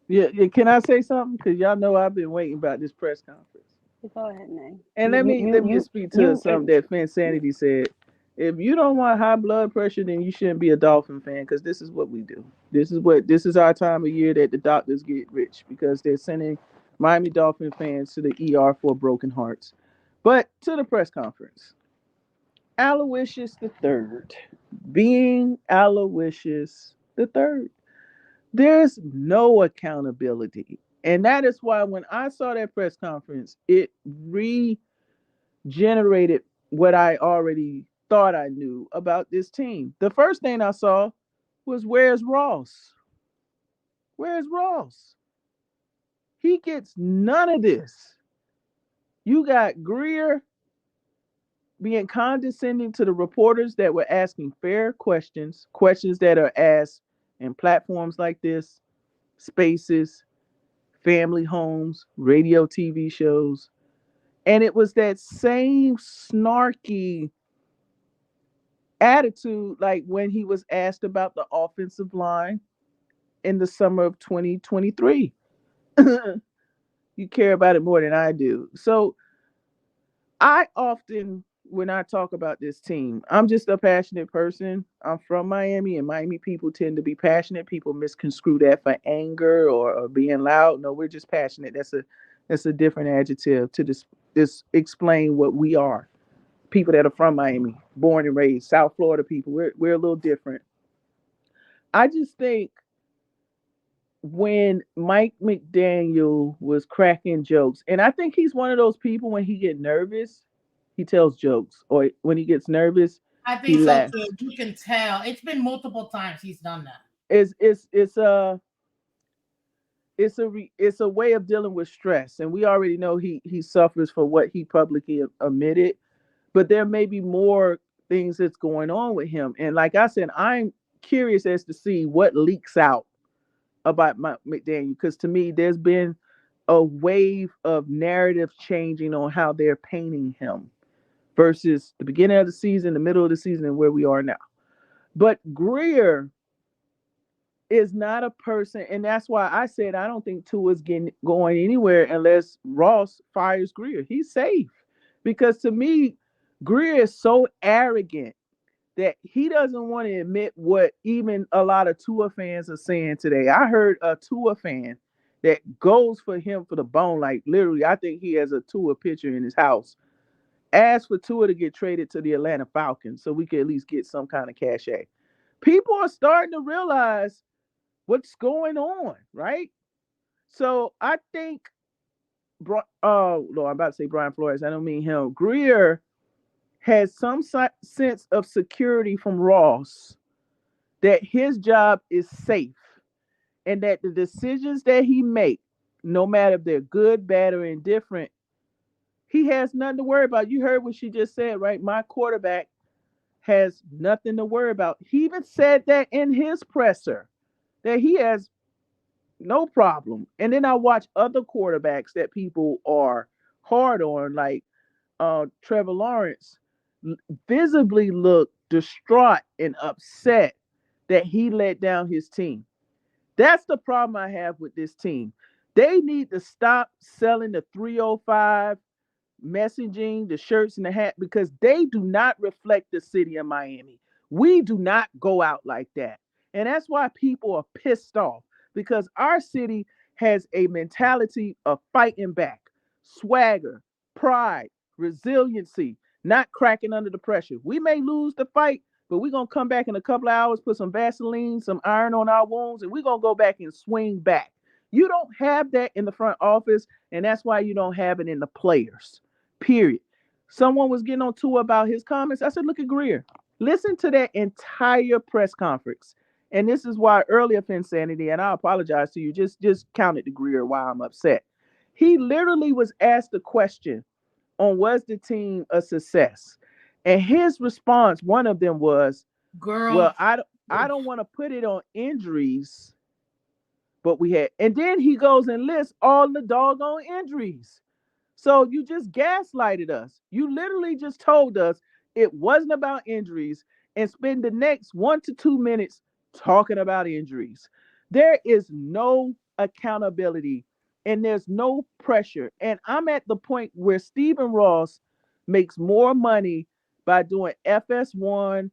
Yeah, yeah. Can I say something? Because y'all know I've been waiting about this press conference. Go ahead, Nay. And You, let me you, just speak to you, something that Phinsanity said. If you don't want high blood pressure, then you shouldn't be a Dolphin fan because this is what we do. This is our time of year that the doctors get rich because they're sending Miami Dolphin fans to the ER for broken hearts. But to the press conference, Aloysius the third, being Aloysius the third, there's no accountability, and that is why when I saw that press conference, it generated what I already thought I knew about this team. The first thing I saw was where's Ross? Where's Ross? He gets none of this. You got Greer being condescending to the reporters that were asking fair questions, questions that are asked in platforms like this, spaces, family homes, radio, TV shows. And it was that same snarky attitude like when he was asked about the offensive line in the summer of 2023. You care about it more than I do. So I often, when I talk about this team, I'm just a passionate person. I'm from Miami, and Miami people tend to be passionate. People misconstrue that for anger or being loud. No, we're just passionate. That's a different adjective to this explain what we are. People that are from Miami, born and raised, South Florida people. We're a little different. I just think when Mike McDaniel was cracking jokes, and I think he's one of those people when he get nervous, he tells jokes, or when he gets nervous, I he think so too. laughs. You can tell. It's been multiple times he's done that. It's a way of dealing with stress, and we already know he suffers for what he publicly admitted. But there may be more things that's going on with him, and like I said, I'm curious as to see what leaks out about McDaniel because to me, there's been a wave of narrative changing on how they're painting him versus the beginning of the season, the middle of the season, and where we are now. But Greer is not a person, and that's why I said I don't think Tua's getting going anywhere unless Ross fires Greer. He's safe because to me, Greer is so arrogant that he doesn't want to admit what even a lot of Tua fans are saying today. I heard a Tua fan that goes for him for the bone, like literally, I think he has a Tua picture in his house. Asked for Tua to get traded to the Atlanta Falcons so we could at least get some kind of cachet. People are starting to realize what's going on, right? So I think, no, I'm about to say Brian Flores. I don't mean him. Greer has some sense of security from Ross that his job is safe and that the decisions that he makes, no matter if they're good, bad, or indifferent, he has nothing to worry about. You heard what she just said, right? My quarterback has nothing to worry about. He even said that in his presser that he has no problem. And then I watch other quarterbacks that people are hard on, like Trevor Lawrence, visibly look distraught and upset that he let down his team. That's the problem I have with this team. They need to stop selling the 305 messaging, the shirts and the hat, because they do not reflect the city of Miami. We do not go out like that. And that's why people are pissed off because our city has a mentality of fighting back, swagger, pride, resiliency, not cracking under the pressure. We may lose the fight, but we're going to come back in a couple of hours, put some Vaseline, some iron on our wounds, and we're going to go back and swing back. You don't have that in the front office, and that's why you don't have it in the players. Period. Someone was getting on Tua about his comments. I said, look at Greer. Listen to that entire press conference. And this is why earlier Phinsanity, and I apologize to you, just counted to Greer why I'm upset. He literally was asked the question on was the team a success? And his response, one of them was, Girl. well, I don't want to put it on injuries, but we had, and then he goes and lists all the doggone injuries. So you just gaslighted us. You literally just told us it wasn't about injuries and spend the next 1 to 2 minutes talking about injuries. There is no accountability and there's no pressure. And I'm at the point where Stephen Ross makes more money by doing FS1,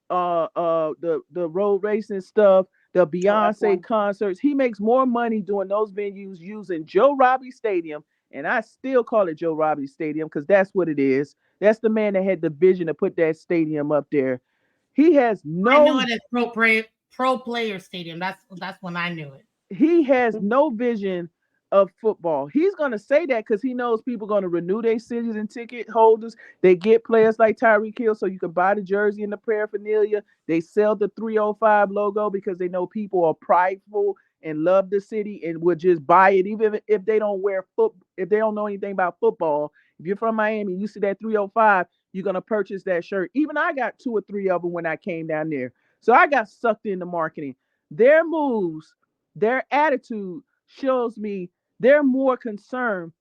the road racing stuff, the Oh, Beyonce F1. concerts. He makes more money doing those venues using Joe Robbie Stadium, and I still call it Joe Robbie Stadium because that's what it is. That's the man that had the vision to put that stadium up there. He has I knew no it as pro player stadium. That's when I knew it. he has no vision of football. He's going to say that because he knows people going to renew their season ticket holders. They get players like Tyreek Hill so you can buy the jersey and the paraphernalia. They sell the 305 logo because they know people are prideful and love the city and would just buy it even if they don't wear if they don't know anything about football. If you're from Miami, you see that 305, you're going to purchase that shirt. Even I got 2 or 3 of them when I came down there. So I got sucked into marketing. Their moves, their attitude shows me they're more concerned.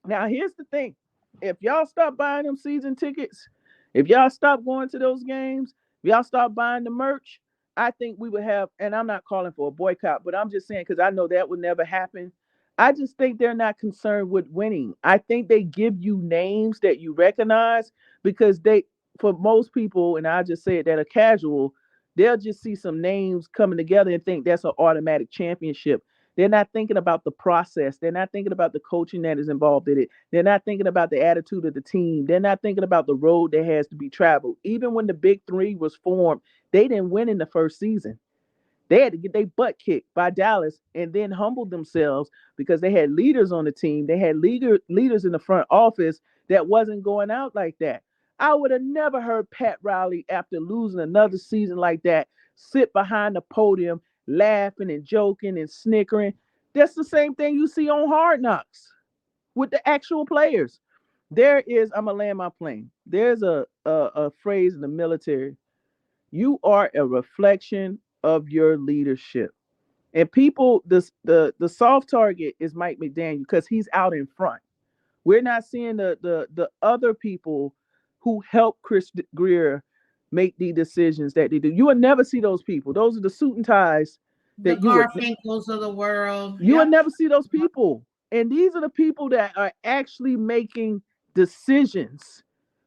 Now, here's the thing. If y'all stop buying them season tickets, if y'all stop going to those games, if y'all stop buying the merch, I think we would have, and I'm not calling for a boycott, but I'm just saying because I know that would never happen. I just think they're not concerned with winning. I think they give you names that you recognize because for most people, and I just say it that are casual, they'll just see some names coming together and think that's an automatic championship. They're not thinking about the process. They're not thinking about the coaching that is involved in it. They're not thinking about the attitude of the team. They're not thinking about the road that has to be traveled. Even when the Big Three was formed, they didn't win in the first season. They had to get their butt kicked by Dallas and then humbled themselves because they had leaders on the team. They had leaders in the front office that wasn't going out like that. I would have never heard Pat Riley, after losing another season like that, sit behind the podium laughing and joking and snickering. That's the same thing you see on Hard Knocks with the actual players. I'm going to land my plane. There's a phrase in the military: you are a reflection of your leadership. And people, the soft target is Mike McDaniel because he's out in front. We're not seeing the other people who help Chris Greer make the decisions that they do. You will never see those people. Those are the suit and ties The that you would Garfinkles of the world. you would Yep. never see those people. And these are the people that are actually making decisions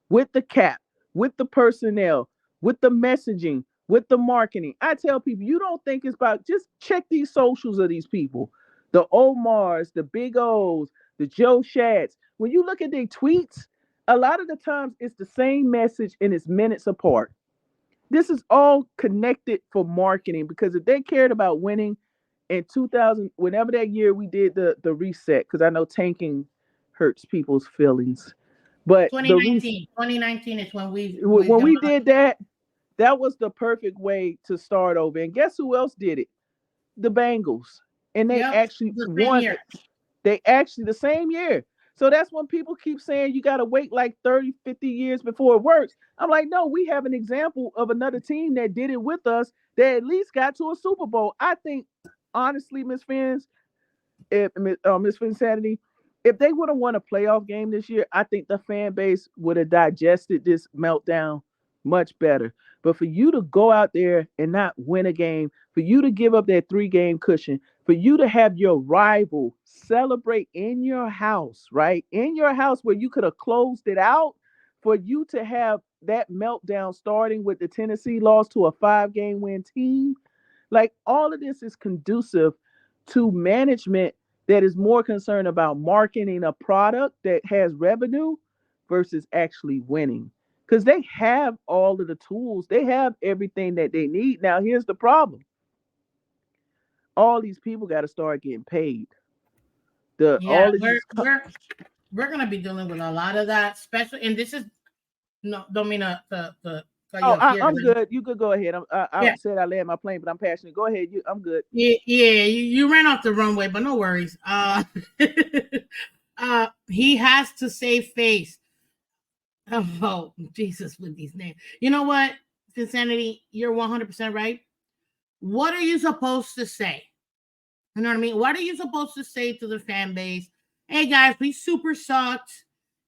with the cap, with the personnel, with the messaging, with the marketing. I tell people, you don't think it's about, just check these socials of these people. The Omars, the Big O's, the Joe Shads. When you look at their tweets, a lot of the times it's the same message and it's minutes apart. This is all connected for marketing because if they cared about winning in 2000, whenever that year we did the reset, because I know tanking hurts people's feelings. But the 2019 is when we when we demolished. did that, that was the perfect way to start over. And guess who else did it? The Bengals. And they Yep. actually The same won. year. They actually the same year. So that's when people keep saying you got to wait like 30, 50 years before it works. I'm like, no, we have an example of another team that did it with us that at least got to a Super Bowl. I think, honestly, Miss Fins, if Miss Phinsanity, if they would have won a playoff game this year, I think the fan base would have digested this meltdown much better. But for you to go out there and not win a game, for you to give up that 3 game cushion, for you to have your rival celebrate in your house, right? In your house where you could have closed it out, for you to have that meltdown starting with the Tennessee loss to a 5 game win team, like all of this is conducive to management that is more concerned about marketing a product that has revenue versus actually winning. Because they have all of the tools, they have everything that they need. Now, here's the problem: all these people got to start getting paid. The Yeah, all of we're these. we're we're gonna be dealing with a lot of that, special. And this is no, don't mean to cut you Oh, off here I'm because good. You could go ahead. I yeah, said I land my plane, but I'm passionate. Go ahead. I'm good. yeah. You ran off the runway, but no worries. He has to save face. Oh, Jesus, with these names. You know what, Insanity, you're 100% right. What are you supposed to say? You know what I mean? What are you supposed to say to the fan base? Hey guys, we super sucked,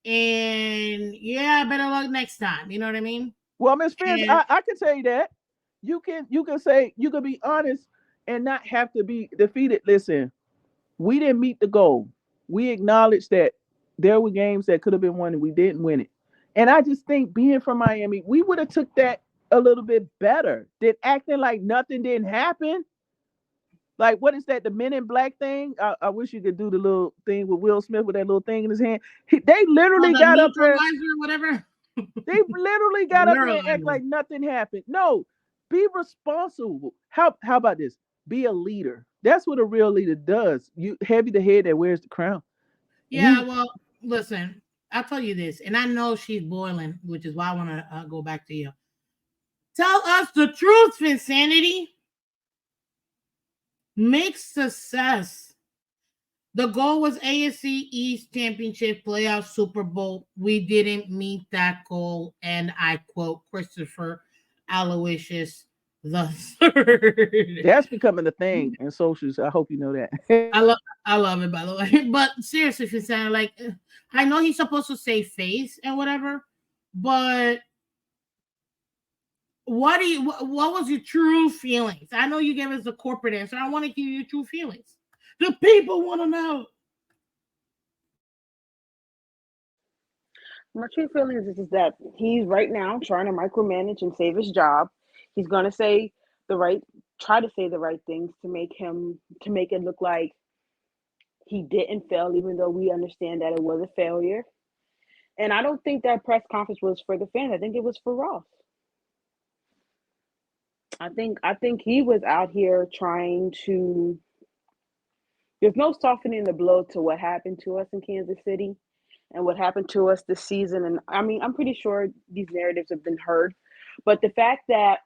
and yeah, better luck next time. You know what I mean? Well, Miss Fizz, And I can tell you that. You can say, you can be honest and not have to be defeated. Listen, we didn't meet the goal. We acknowledge that there were games that could have been won and we didn't win it. And I just think being from Miami, we would have took that a little bit better than acting like nothing didn't happen. Like, what is that? The Men in Black thing? I wish you could do the little thing with Will Smith with that little thing in his hand. They oh, literally the got up there. neutralizer, whatever. They literally The got up there and act neuralizer. like nothing happened. No, be responsible. How about this? Be a leader. That's what a real leader does. You heavy the head that wears the crown. Yeah, You well, listen, I'll tell you this, and I know she's boiling, which is why I want to go back to you. Tell us the truth, Insanity. Make success. The goal was AFC East Championship playoff Super Bowl. We didn't meet that goal, and I quote Christopher Aloysius the third. that's becoming a thing in socials. I hope you know that. I love I love it by the way. But seriously, if you sound like I know he's supposed to say face and whatever, but what was your true feelings? I know you gave us the corporate answer. I want to hear your true feelings. The people want to know. My true feelings is that he's right now trying to micromanage and save his job. He's gonna say the right, try to say the right things to make it look like he didn't fail, even though we understand that it was a failure. And I don't think that press conference was for the fans. I think it was for Ross. I think he was out here trying to. There's no softening the blow to what happened to us in Kansas City and what happened to us this season. And I mean, I'm pretty sure these narratives have been heard, but the fact that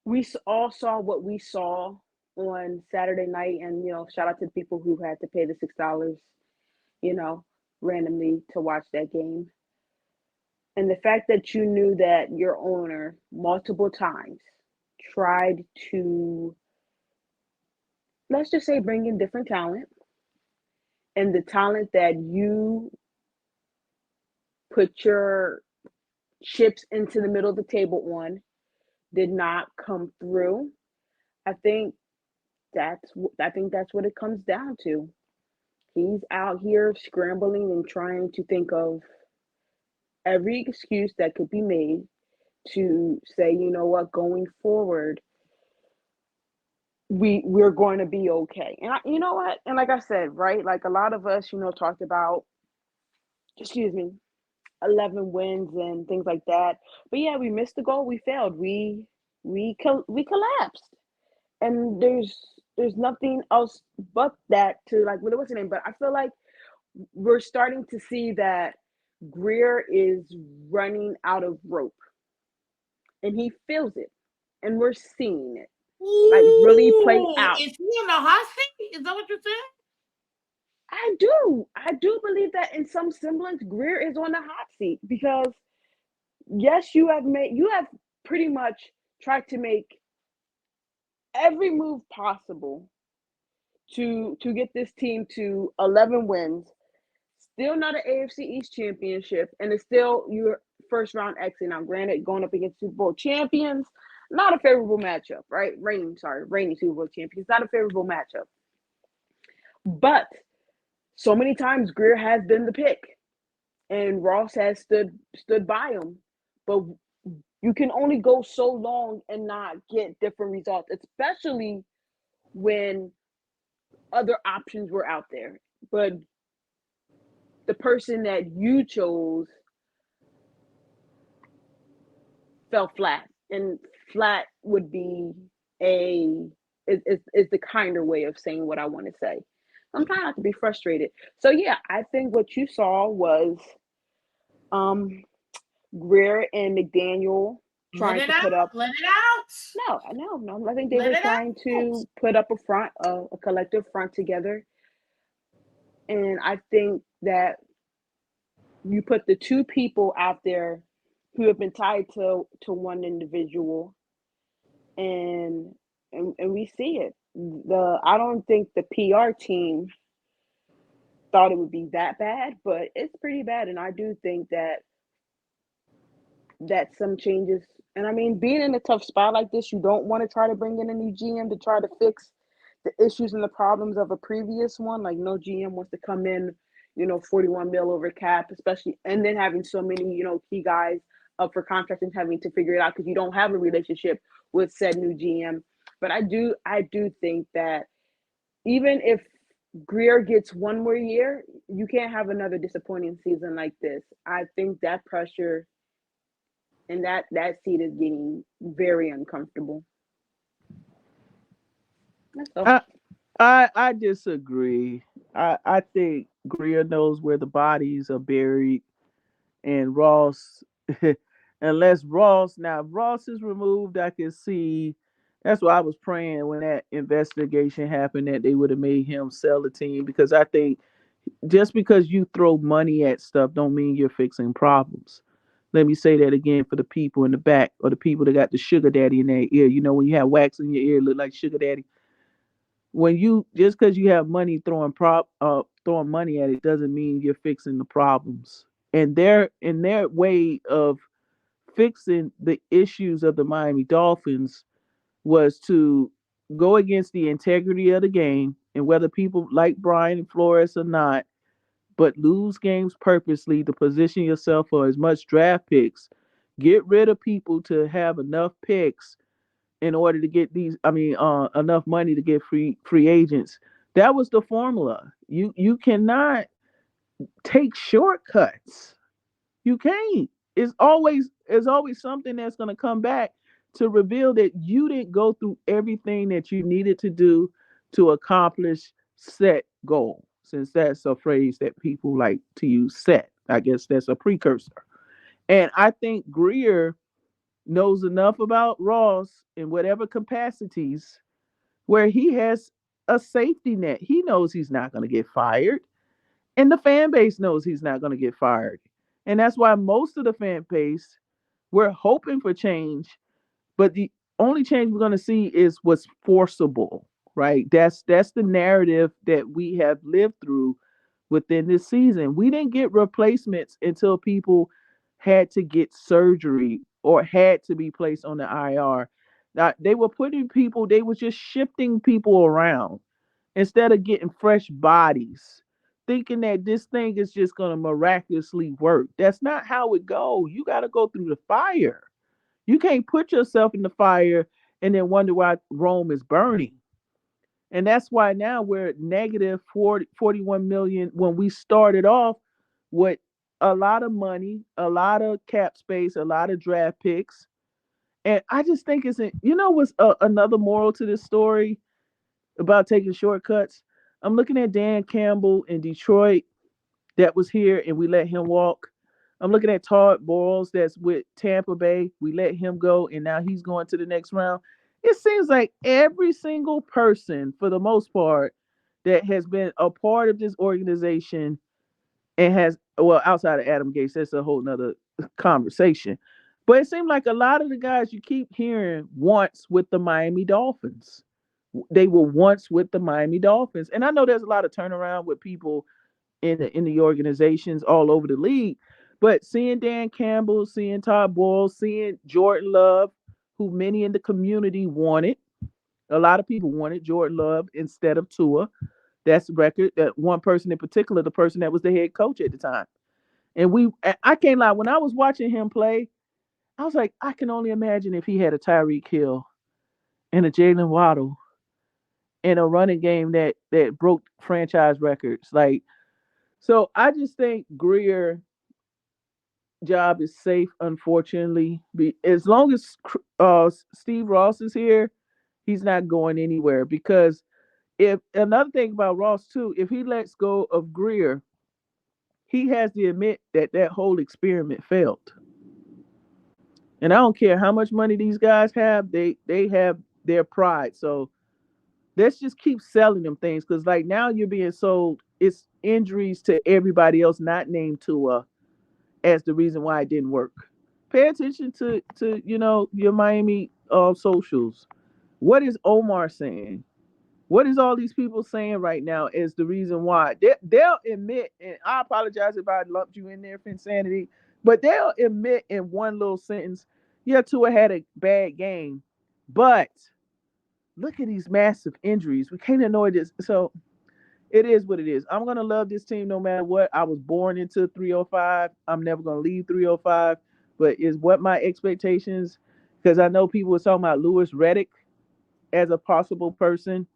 we all saw what we saw on Saturday night, and shout out to the people who had to pay the $6, you know, randomly to watch that game. And the fact that you knew that your owner multiple times tried to, let's just say, bring in different talent, and the talent that you put your chips into the middle of the table on did not come through. I think that's what it comes down to. He's out here scrambling and trying to think of every excuse that could be made to say, you know what, going forward, we're going to be okay. And you know what? And like I said, right, like a lot of us, talked about, excuse me, 11 wins and things like that. But yeah, we missed the goal. We failed. We collapsed. And there's nothing else but that to, like, what was the name? But I feel like we're starting to see that Greer is running out of rope, and he feels it, and we're seeing it like really play Ooh, out. is he in the hot seat? Is that what you're saying? I do believe that in some semblance Greer is on the hot seat, because yes, you have pretty much tried to make every move possible to get this team to 11 wins, still not an AFC East championship, and it's still your first round exit. Now, granted, going up against Super Bowl champions, not a favorable matchup, right? Reigning Super Bowl champions, not a favorable matchup. But so many times Greer has been the pick, and Ross has stood by him. But you can only go so long and not get different results, especially when other options were out there. But the person that you chose fell flat, and flat would be a is the kinder way of saying what I want to say. I'm trying not to be frustrated. So yeah, I think what you saw was um Greer and McDaniel Let trying it to out. put up. Let it out. No. I think they Let were it trying out. to put up a collective front together, And I think that you put the two people out there who have been tied to one individual, and and we see it. The I don't think the PR team thought it would be that bad, but it's pretty bad. And I do think that some changes, and I mean, being in a tough spot like this, you don't want to try to bring in a new GM to try to fix the issues and the problems of a previous one. Like, no GM wants to come in, 41 mil over cap, especially, and then having so many, key guys up for contract and having to figure it out because you don't have a relationship with said new GM. But I do think that even if Greer gets one more year, you can't have another disappointing season like this. I think that pressure and that seat is getting very uncomfortable. That's all. I I disagree. I think Greer knows where the bodies are buried, and Ross, unless Ross, now if Ross is removed, I can see. That's why I was praying when that investigation happened that they would have made him sell the team, because I think just because you throw money at stuff don't mean you're fixing problems. Let me say that again for the people in the back, or the people that got the sugar daddy in their ear. You know, when you have wax in your ear, look like sugar daddy. When you, just because you have money throwing money at it doesn't mean you're fixing the problems. And their way of fixing the issues of the Miami Dolphins was to go against the integrity of the game, and whether people like Brian Flores or not, but lose games purposely to position yourself for as much draft picks. Get rid of people to have enough picks in order to get enough money to get free agents. That was the formula. You cannot take shortcuts. You can't. It's always something that's going to come back to reveal that you didn't go through everything that you needed to do to accomplish set goal. Since that's a phrase that people like to use, set. I guess that's a precursor. And I think Greer knows enough about Ross in whatever capacities where he has a safety net. He knows he's not going to get fired, and the fan base knows he's not going to get fired. And that's why most of the fan base, we're hoping for change, but the only change we're going to see is what's forcible, right? That's the narrative that we have lived through within this season. We didn't get replacements until people had to get surgery or had to be placed on the IR. Now, they were putting people, they were just shifting people around instead of getting fresh bodies, thinking that this thing is just going to miraculously work. That's not how it goes. You got to go through the fire. You can't put yourself in the fire and then wonder why Rome is burning. And that's why now we're at negative 41 million when we started off with a lot of money, a lot of cap space, a lot of draft picks. And I just think what's another moral to this story about taking shortcuts? I'm looking at Dan Campbell in Detroit that was here and we let him walk. I'm looking at Todd Bowles that's with Tampa Bay. We let him go and now he's going to the next round. It seems like every single person, for the most part, that has been a part of this organization and has, well, outside of Adam Gates, that's a whole nother conversation. But it seemed like a lot of the guys you keep hearing once with the Miami Dolphins. They were once with the Miami Dolphins. And I know there's a lot of turnaround with people in the organizations all over the league. But seeing Dan Campbell, seeing Todd Boyle, seeing Jordan Love, who many in the community wanted, a lot of people wanted Jordan Love instead of Tua. That's the record. That one person in particular, the person that was the head coach at the time. And I can't lie, when I was watching him play, I was like, I can only imagine if he had a Tyreek Hill and a Jalen Waddle and a running game that broke franchise records. Like, so I just think Greer job is safe, unfortunately. As long as Steve Ross is here, he's not going anywhere. Because if another thing about Ross too, if he lets go of Greer, he has to admit that that whole experiment failed. And I don't care how much money these guys have, they have their pride. So let's just keep selling them things, because like now you're being sold. injuries to everybody else not named Tua as the reason why it didn't work. Pay attention to your Miami socials. What is Omar saying? What is all these people saying right now is the reason why they'll admit, and I apologize if I lumped you in there, Phinsanity, but they'll admit in one little sentence, yeah, Tua had a bad game, but look at these massive injuries. We can't ignore this. So it is what it is. I'm gonna love this team no matter what. I was born into 305. I'm never gonna leave 305. But is what my expectations? Because I know people were talking about Lewis Reddick as a possible person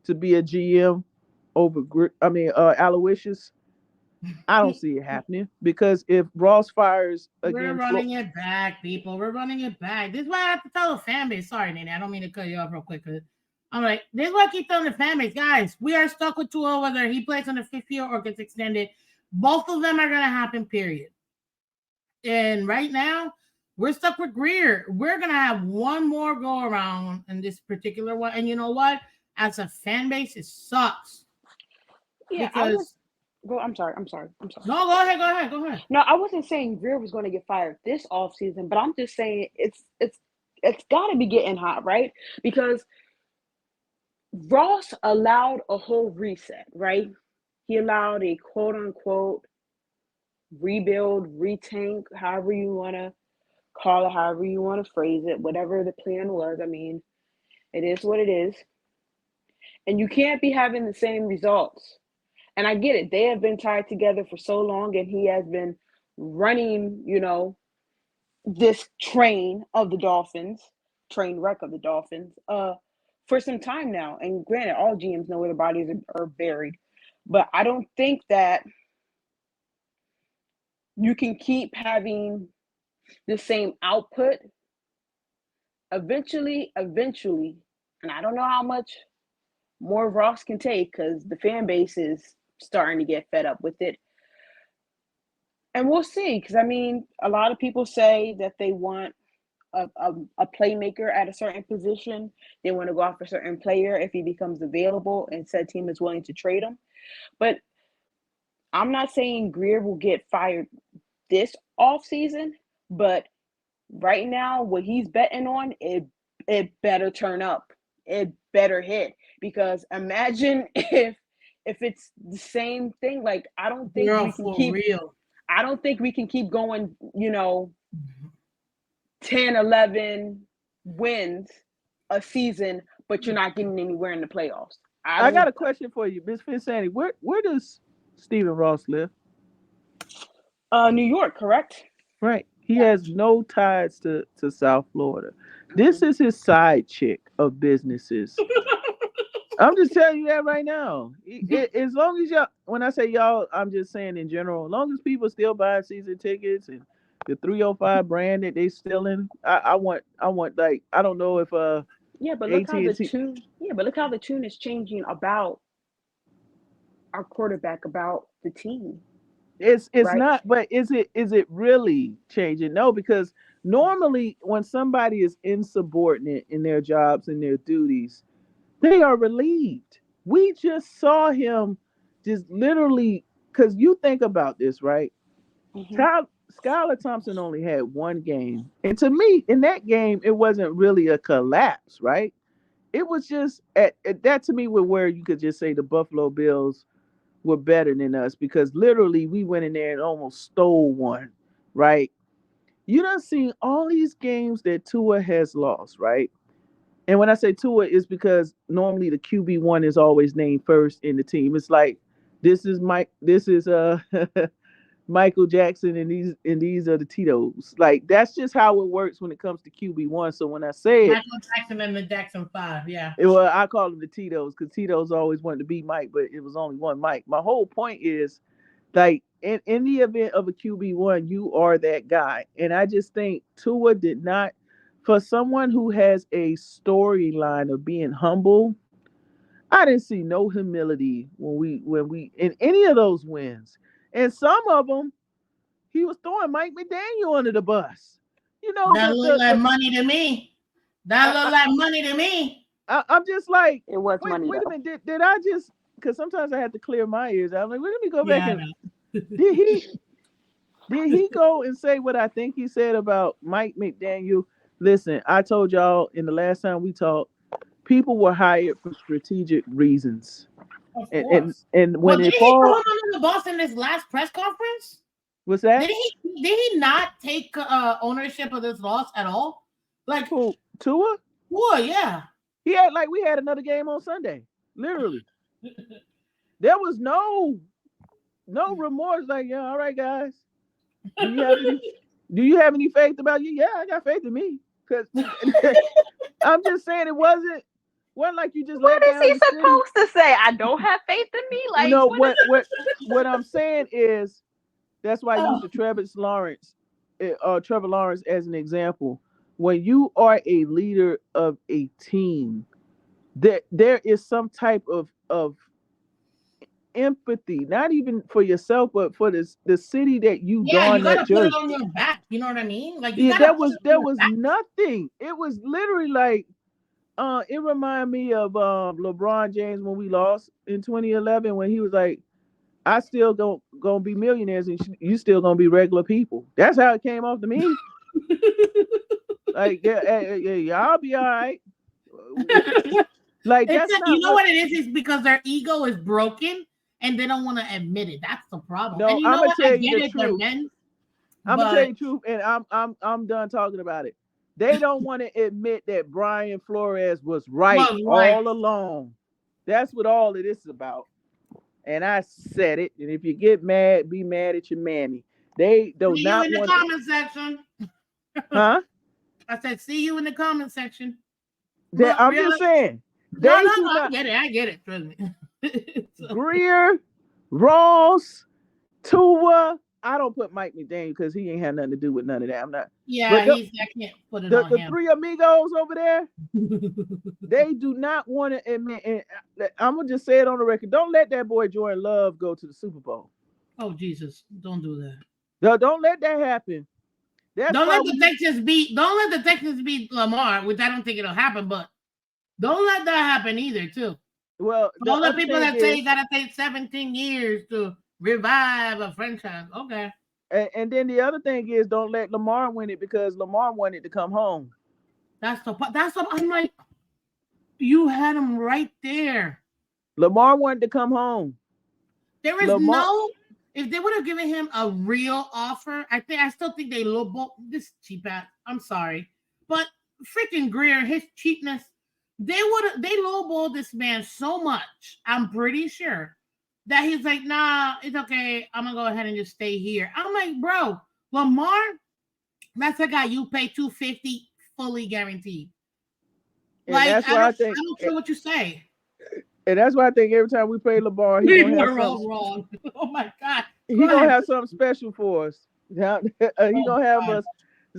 to be a GM over. Aloysius. I don't see it happening because if Ross fires We're again, running it back, people. We're running it back. This is why I have to tell the fan base. Sorry, Nene. I don't mean to cut you off real quick. I'm like, this is why I keep telling the fan base, guys, we are stuck with Tua, whether he plays on the fifth year or gets extended. Both of them are going to happen, period. And right now, we're stuck with Greer. We're going to have one more go around in this particular one. And you know what? As a fan base, it sucks. Yeah, because I'm sorry. No, go ahead. No, I wasn't saying Greer was going to get fired this off season, but I'm just saying it's got to be getting hot, right? Because Ross allowed a whole reset, right? He allowed a quote unquote rebuild, retank, however you want to call it, however you want to phrase it, whatever the plan was. I mean, it is what it is. And you can't be having the same results. And I get it. They have been tied together for so long, and he has been running, this train of the Dolphins, train wreck of the Dolphins, for some time now. And granted, all GMs know where their bodies are buried. But I don't think that you can keep having the same output. Eventually, and I don't know how much more Ross can take because the fan base is starting to get fed up with it. And we'll see, because I mean, a lot of people say that they want a playmaker at a certain position. They want to go off a certain player if he becomes available and said team is willing to trade him. But I'm not saying Greer will get fired this off season, but right now what he's betting on, it better turn up. It better hit. Because imagine if it's the same thing. Like I don't think Girl, we can for keep real. I don't think we can keep going, 10, 11 wins a season, but you're not getting anywhere in the playoffs. I got a question for you, Miss Phinsanity. Where does Stephen Ross live? New York, correct? Right. He has no ties to South Florida. This is his side chick of businesses. I'm just telling you that right now. As long as y'all, when I say y'all, I'm just saying in general, as long as people still buying season tickets and the 305 brand that they still in, I want like I don't know if Yeah, but look how the AT&T. tune. Yeah, but look how the tune is changing about our quarterback, about the team, It's right? not, but is it really changing? No, because normally when somebody is insubordinate in their jobs and their duties, they are relieved. We just saw him just literally, because you think about this, right? Mm-hmm. Skylar Thompson only had one game. And to me, in that game, it wasn't really a collapse, right? It was just at that to me where you could just say the Buffalo Bills were better than us because literally we went in there and almost stole one, right? You done seen all these games that Tua has lost, right? And when I say Tua, it's because normally the QB1 is always named first in the team. It's like this is Michael Jackson and these are the Tito's. Like that's just how it works when it comes to QB1. So when I say it, Michael Jackson and the Jackson 5, yeah. well, I call them the Tito's because Tito's always wanted to be Mike, but it was only one Mike. My whole point is like in the event of a QB1, you are that guy. And I just think Tua did not, for someone who has a storyline of being humble, I didn't see no humility when we in any of those wins. And some of them, he was throwing Mike McDaniel under the bus. You know, That looked like money to me. That I, looked like money to me. I'm just like, It was money wait a though. minute, did I just because sometimes I have to clear my ears. I'm like, well, let me go back Yeah, I and know. did he did he go and say what I think he said about Mike McDaniel? Listen, I told y'all in the last time we talked, people were hired for strategic reasons, Of and course. when Well, did it he throw fall, him under the bus in this last press conference? what's that? Did he not take ownership of this loss at all? Like, Who Tua? boy, yeah. He had like we had another game on Sunday. Literally, there was no remorse. Like, yeah, all right, guys. Do you have any? Do you have any faith about you? Yeah, I got faith in me. Cause I'm just saying it wasn't like you just What let is down he the city. supposed to say? I don't have faith in me. You Like know what is? what I'm saying is that's why I use Oh, the Trevor Lawrence as an example. When you are a leader of a team, there is some type of empathy, not even for yourself, but for the city that you yeah, you don that gotta put it jersey. on your back. You know what I mean? Like, you Yeah, gotta put it on there your was back. nothing. It was literally like it reminded me of LeBron James when we lost in 2011 when he was like, I still gonna be millionaires and you still gonna be regular people. That's how it came off to me. Like, yeah, yeah, y'all be all right. Like, It's that's a, you not know what. what it is? It's because their ego is broken and they don't want to admit it. That's the problem. And No, you I'm know gonna what? I tell you get the it, they're truth. men, I'm gonna tell but you the truth, and I'm done talking about it. They don't want to admit that Brian Flores was right was right. all along. That's what all of this is about. And I said it. And if you get mad, be mad at your mammy. They do See you not in the want, comment section. huh? I said, see you in the comment section. That But I'm just really, saying no, they no, do no, I not. get it. I get it. Trust me. So, Greer, Ross, Tua. I don't put Mike McDaniel because he ain't had nothing to do with none of that. I'm not. yeah, But I can't put it on the him. three amigos over there, they do not want to admit. And I'm gonna just say it on the record. Don't let that boy Jordan Love go to the Super Bowl. Oh Jesus! Don't do that. No, don't let that happen. That's Don't why let we the need. Texans beat. Don't let the Texans beat Lamar, which I don't think it'll happen. But don't let that happen either, too. Well, For the all the other people thing that say is, you gotta take 17 years to revive a franchise. Okay, and then the other thing is, don't let Lamar win it because Lamar wanted to come home. that's what I'm like. You had him right there. Lamar wanted to come home. There is Lamar, no. If they would have given him a real offer, I still think they lowball this cheap ass. I'm sorry, but freaking Greer, his cheapness, they lowballed this man so much. I'm pretty sure that he's like, nah, it's okay. I'm gonna go ahead and just stay here. I'm like, bro, Lamar, that's a guy you pay 250 fully guaranteed. and Like, that's why I I think, don't care what you say. and that's why I think every time we play Lamar, We were all wrong. Oh my god. Go he gonna ahead. have something special for us. Now, he Oh gonna have god. us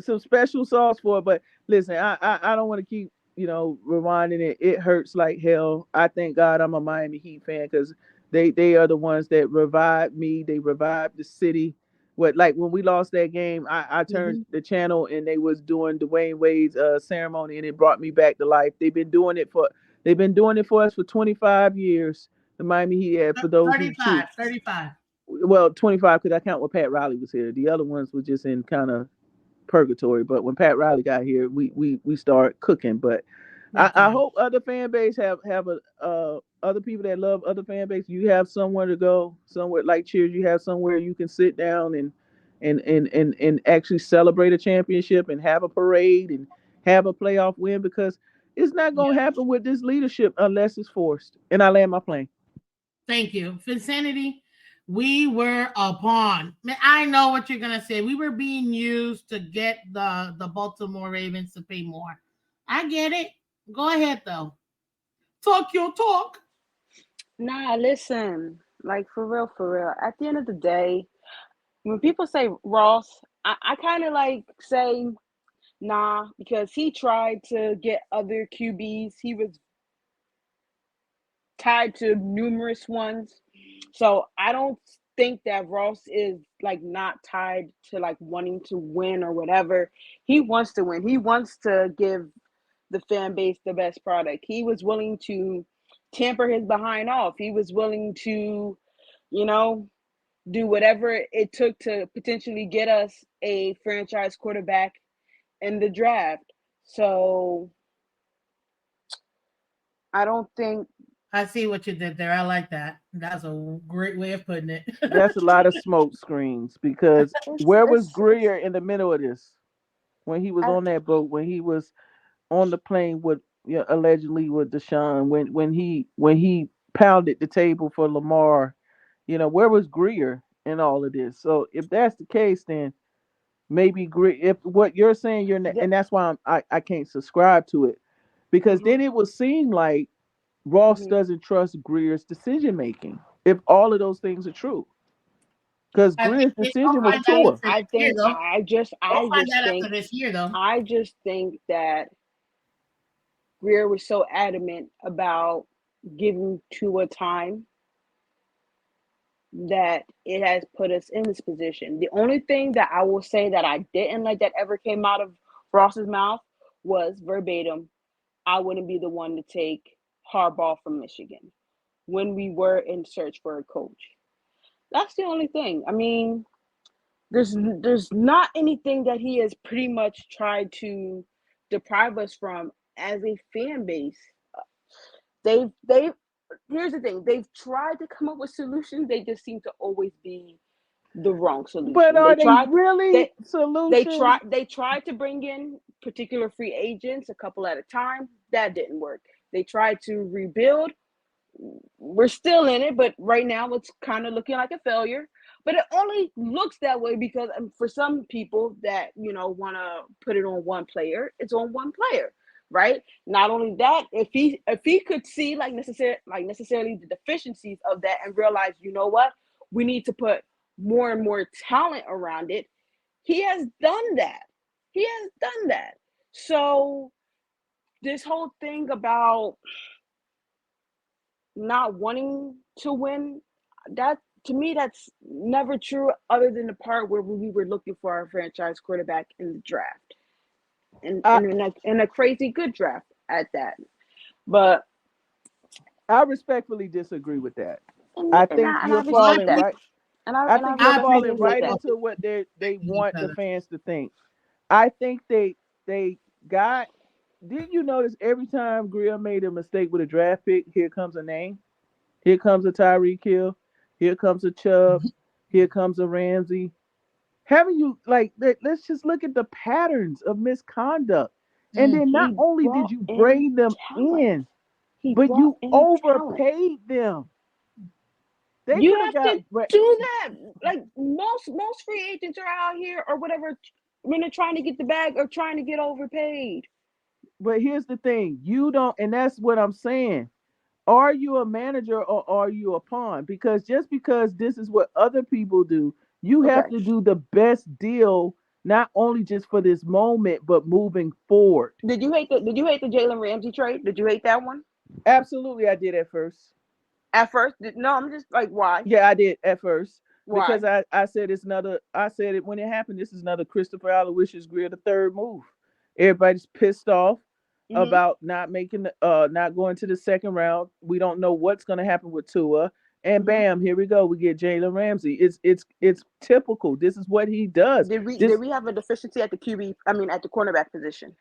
some special sauce for it. But listen, I don't want to keep rewinding it. It hurts like hell. I thank God I'm a Miami Heat fan because they are the ones that revived me. They revived the city. What like when we lost that game, I turned Mhm. the channel and they was doing Dwayne Wade's ceremony and it brought me back to life. They've been doing it for us for 25 years. The Miami Heat, yeah, for those who choose. 35, 35. Well, 25 because I count when Pat Riley was here. The other ones were just in kind of purgatory. But when Pat Riley got here, we start cooking. But That's I right. hope other fan base have a other people that love other fan base. You have somewhere to go, somewhere like Cheers. You have somewhere you can sit down and actually celebrate a championship and have a parade and have a playoff win because it's not Yeah. gonna happen with this leadership unless it's forced. And I land my plane. Thank you. Phinsanity, we were a pawn. Man, I know what you're gonna say. We were being used to get the Baltimore Ravens to pay more. I get it. Go ahead though. Talk your talk. Nah, listen. Like for real, for real. At the end of the day, when people say Ross, I kind of like say nah because he tried to get other QBs. He was tied to numerous ones. So I don't think that Ross is like not tied to like wanting to win or whatever. He wants to win. He wants to give the fan base the best product. He was willing to tamper his behind off. He was willing to, you know, do whatever it took to potentially get us a franchise quarterback in the draft. So I don't think I see what you did there. I like that. That's a great way of putting it. That's a lot of smoke screens because it's where was it's it's Greer in the middle of this when he was I, on that boat, when he was on the plane with, allegedly with Deshaun, when he pounded the table for Lamar, where was Greer in all of this? So if that's the case, then maybe Greer. If what you're saying, the, and that's why I can't subscribe to it, because mhm, then it would seem like Ross mhm. doesn't trust Greer's decision making. If all of those things are true, because I think Greer's we'll decision was I find out think Tua. after this I year, think though. We'll I find just out think after this year, though. I just think that Greer was so adamant about giving Tua time that it has put us in this position. The only thing that I will say that I didn't like that ever came out of Ross's mouth was verbatim, I wouldn't be the one to take Harbaugh from Michigan when we were in search for a coach. That's the only thing. I mean, there's not anything that he has pretty much tried to deprive us from as a fan base. They've here's the thing. They've tried to come up with solutions. They just seem to always be the wrong But solution. are they really They solutions? they tried to bring in particular free agents a couple at a time. That didn't work. They tried to rebuild. We're still in it, but right now it's kind of looking like a failure. But it only looks that way because for some people that want to put it on one player, it's on one player, right? Not only that, if he could see necessarily the deficiencies of that and realize, what, we need to put more and more talent around it. He has done that. He has done that. So this whole thing about not wanting to win, that to me that's never true other than the part where we were looking for our franchise quarterback in the draft and, I and in a crazy good draft at that. But I respectfully disagree with that. and, I and think I and I you're I respect falling that. think right. And I I and I think you're I respect think falling things like we're right that. both into what they each want the other. fans to think. I think they got. Didn't you notice every time Greer made a mistake with a draft pick, here comes a name. Here comes a Tyreek Hill. Here comes a Chubb. Here comes a Ramsey. Haven't you let's just look at the patterns of misconduct. And Mm. then not He only did brought you in bring them talent. in, He but brought you in talent. overpaid them. They You could have have to got do that. Like most free agents are out here or whatever when they're trying to get the bag or trying to get overpaid. but here's the thing. You don't, and that's what I'm saying. Are you a manager or are you a pawn? Because just because this is what other people do, you have Okay. to do the best deal, not only just for this moment, but moving forward. Did you hate the Jalen Ramsey trade? Did you hate that one? Absolutely, I did at first. At first? No, I'm just like, why? Yeah, I did at first Why? because I said it's another. I said it when it happened. This is another Christopher Aloysius Greer the third move. Everybody's pissed off Hmm. about not making not going to the second round. We don't know what's going to happen with Tua. And Hmm. bam, here we go. We get Jalen Ramsey. It's typical. This is what he does. Did we did This we have a deficiency at the QB? I mean, at the cornerback position?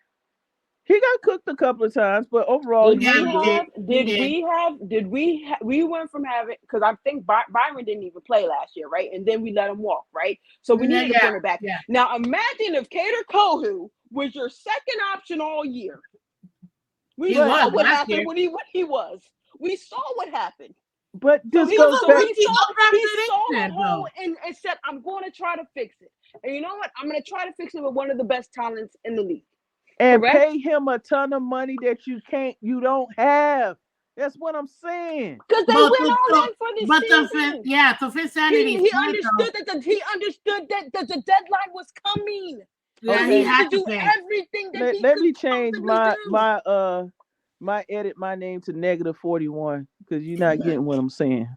he got cooked a couple of times, but overall Did he Yeah, we did we good. did. have? We Did did. we have? We went from having because I think Byron didn't even play last year, right? And then we let him walk, right? So we needed a Yeah, cornerback. yeah. Now imagine if Cater Kohu was your second option all year. We He But saw was what last happened year. when he was. We saw what happened. So this He he goes was so a back. he rookie saw he undrafted saw a intern, hole though. and said, "I'm going to try to fix it." And you know what? I'm going to try to fix it with one of the best talents in the league. And Correct? pay him a ton of money that you don't have. That's what I'm saying. Because they But went all in for this season. yeah, to He Phinsanity's he point though, understood that the deadline was coming. He yeah, he Okay, needed had to to do pay. everything that let, he let could me change possibly do. my edit my name to -41 because you're not getting what I'm saying.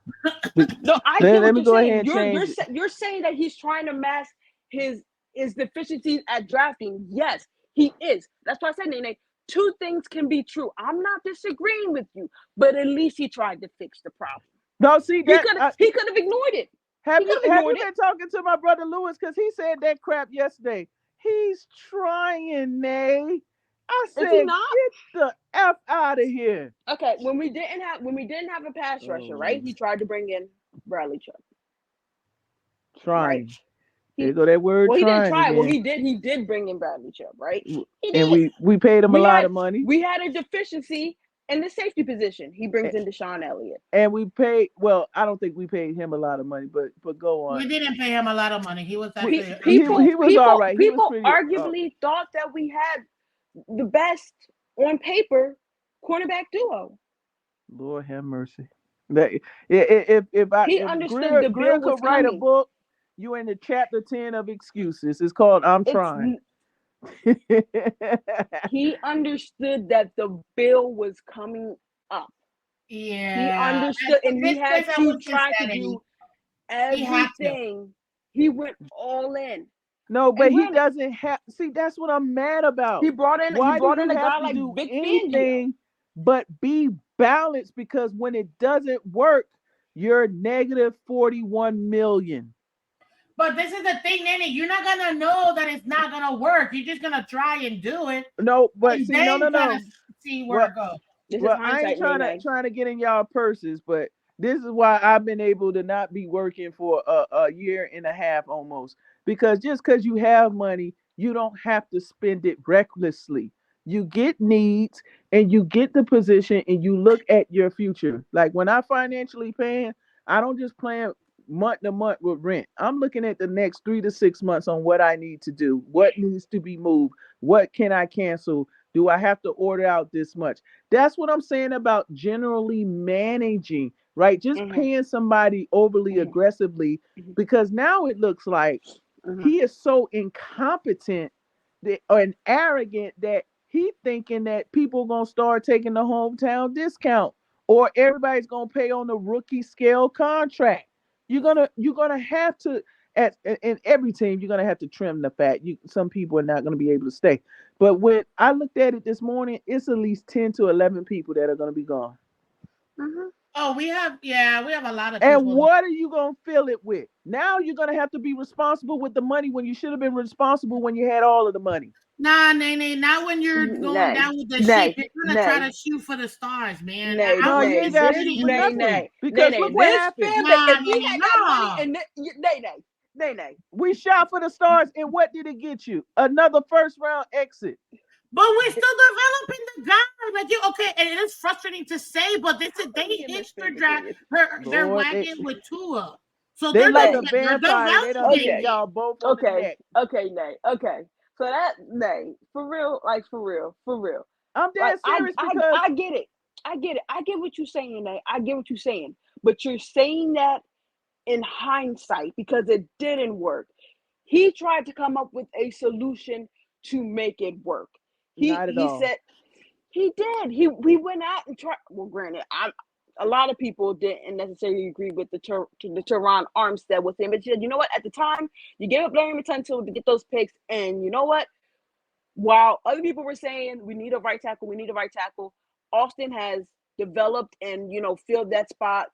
But No, I get let what me you're go ahead saying. and change it. You're saying that he's trying to mask his his deficiencies at drafting. Yes, he is. That's why I said, Nene, two things can be true. I'm not disagreeing with you, but at least he tried to fix the problem. No, see He that. could he could have ignored it. Have He could you have have you ignored it. been talking to my brother Lewis? Because he said that crap yesterday. He's trying, Nay. I Is he said, not? get the F out of here. Okay, when we didn't have a pass rusher, right? Oh, He tried to bring in Bradley Chubb, right? trying. There He go that word Well, he didn't trying try. Well, again. he did bring in Bradley Chubb, right? He And did. we paid him a We lot had of money. we had a deficiency in the safety position. He brings in Deshaun Elliott. And we paid, well, I don't think we paid him a lot of money, but go on. We didn't pay him a lot of money. He was We, actually People he was all people right. He was people pretty arguably thought that we had the best on paper cornerback duo. Lord have mercy. That if He understood Greer the bill was could write a coming. book, you in the chapter 10 of excuses. It's called I'm It's Trying. He understood that the bill was coming up. He yeah. understood, and This he had person to with try to Cincinnati, do he had to. everything. He went all in. No, but And he granted, doesn't have. See, that's what I'm mad about. he brought in he Why do brought you in a have guy to like do Vic Fangio. anything but be balanced? Because when it doesn't work, you're negative 41 million. But this is the thing, Nanny. You're not gonna know that it's not gonna work. You're just gonna try and do it, No, but and see, no, no, then kind no. of see where Well, it goes. This is well, I ain't hindsight, Nene. trying to get in y'all purses, but this is why I've been able to not be working for a year and a half almost. Because just because you have money, you don't have to spend it recklessly. You get needs and you get the position and you look at your future. Like when I financially plan, I don't just plan month to month with rent. I'm looking at the next 3 to 6 months on what I need to do, what needs to be moved, what can I cancel. Do I have to order out this much? That's what I'm saying about generally managing, right? Just Mm-hmm, paying somebody overly mm-hmm, aggressively mm-hmm, because now it looks like mm-hmm. he is so incompetent and arrogant that he thinking that people gonna start taking the hometown discount or everybody's gonna pay on the rookie scale contract. You're gonna have to in every team you're gonna have to trim the fat. Some people are not gonna be able to stay. But when I looked at it this morning, it's at least 10 to 11 people that are gonna be gone. Mm-hmm. Oh, we have a lot of And people. what are you gonna fill it with? Now you're gonna have to be responsible with the money when you should have been responsible when you had all of the money. Nah, Nene, not when you're going Nay, down with the ship. nay, You're gonna try nay, to shoot for the stars, man. nay, I No, was you nay. ain't gotta This shoot Cincinnati for when nay, nothing. nay, nay, Because nay. look what This happened. fan base. nah, If we Nene, had that money, no. and nay, nay, nay, nay. We shot for the stars, and what did it get you? Another first round exit. But we're still developing the guy. Like you, okay, and it is frustrating to say, but this is they Give us hitched their drag vindicated. their Lord, wagon with Tua, so they like a they're vampire. They done bit Okay, developing. y'all both on the okay, neck. okay, nay, okay. So that nay, for real, like for real, for real. I'm Like dead serious because I get it. I get it. I get what you're saying, nay. I get what you're saying. But you're saying that in hindsight because it didn't work. He tried to come up with a solution to make it work. not at He all. said he did. He went out and tried. Well, granted, I a lot of people didn't necessarily agree with the Teron Armstead with him, but said, you know what? At the time, you gave up Larry Tunsil to get those picks, and you know what? While other people were saying we need a right tackle, we need a right tackle, Austin has developed and filled that spot.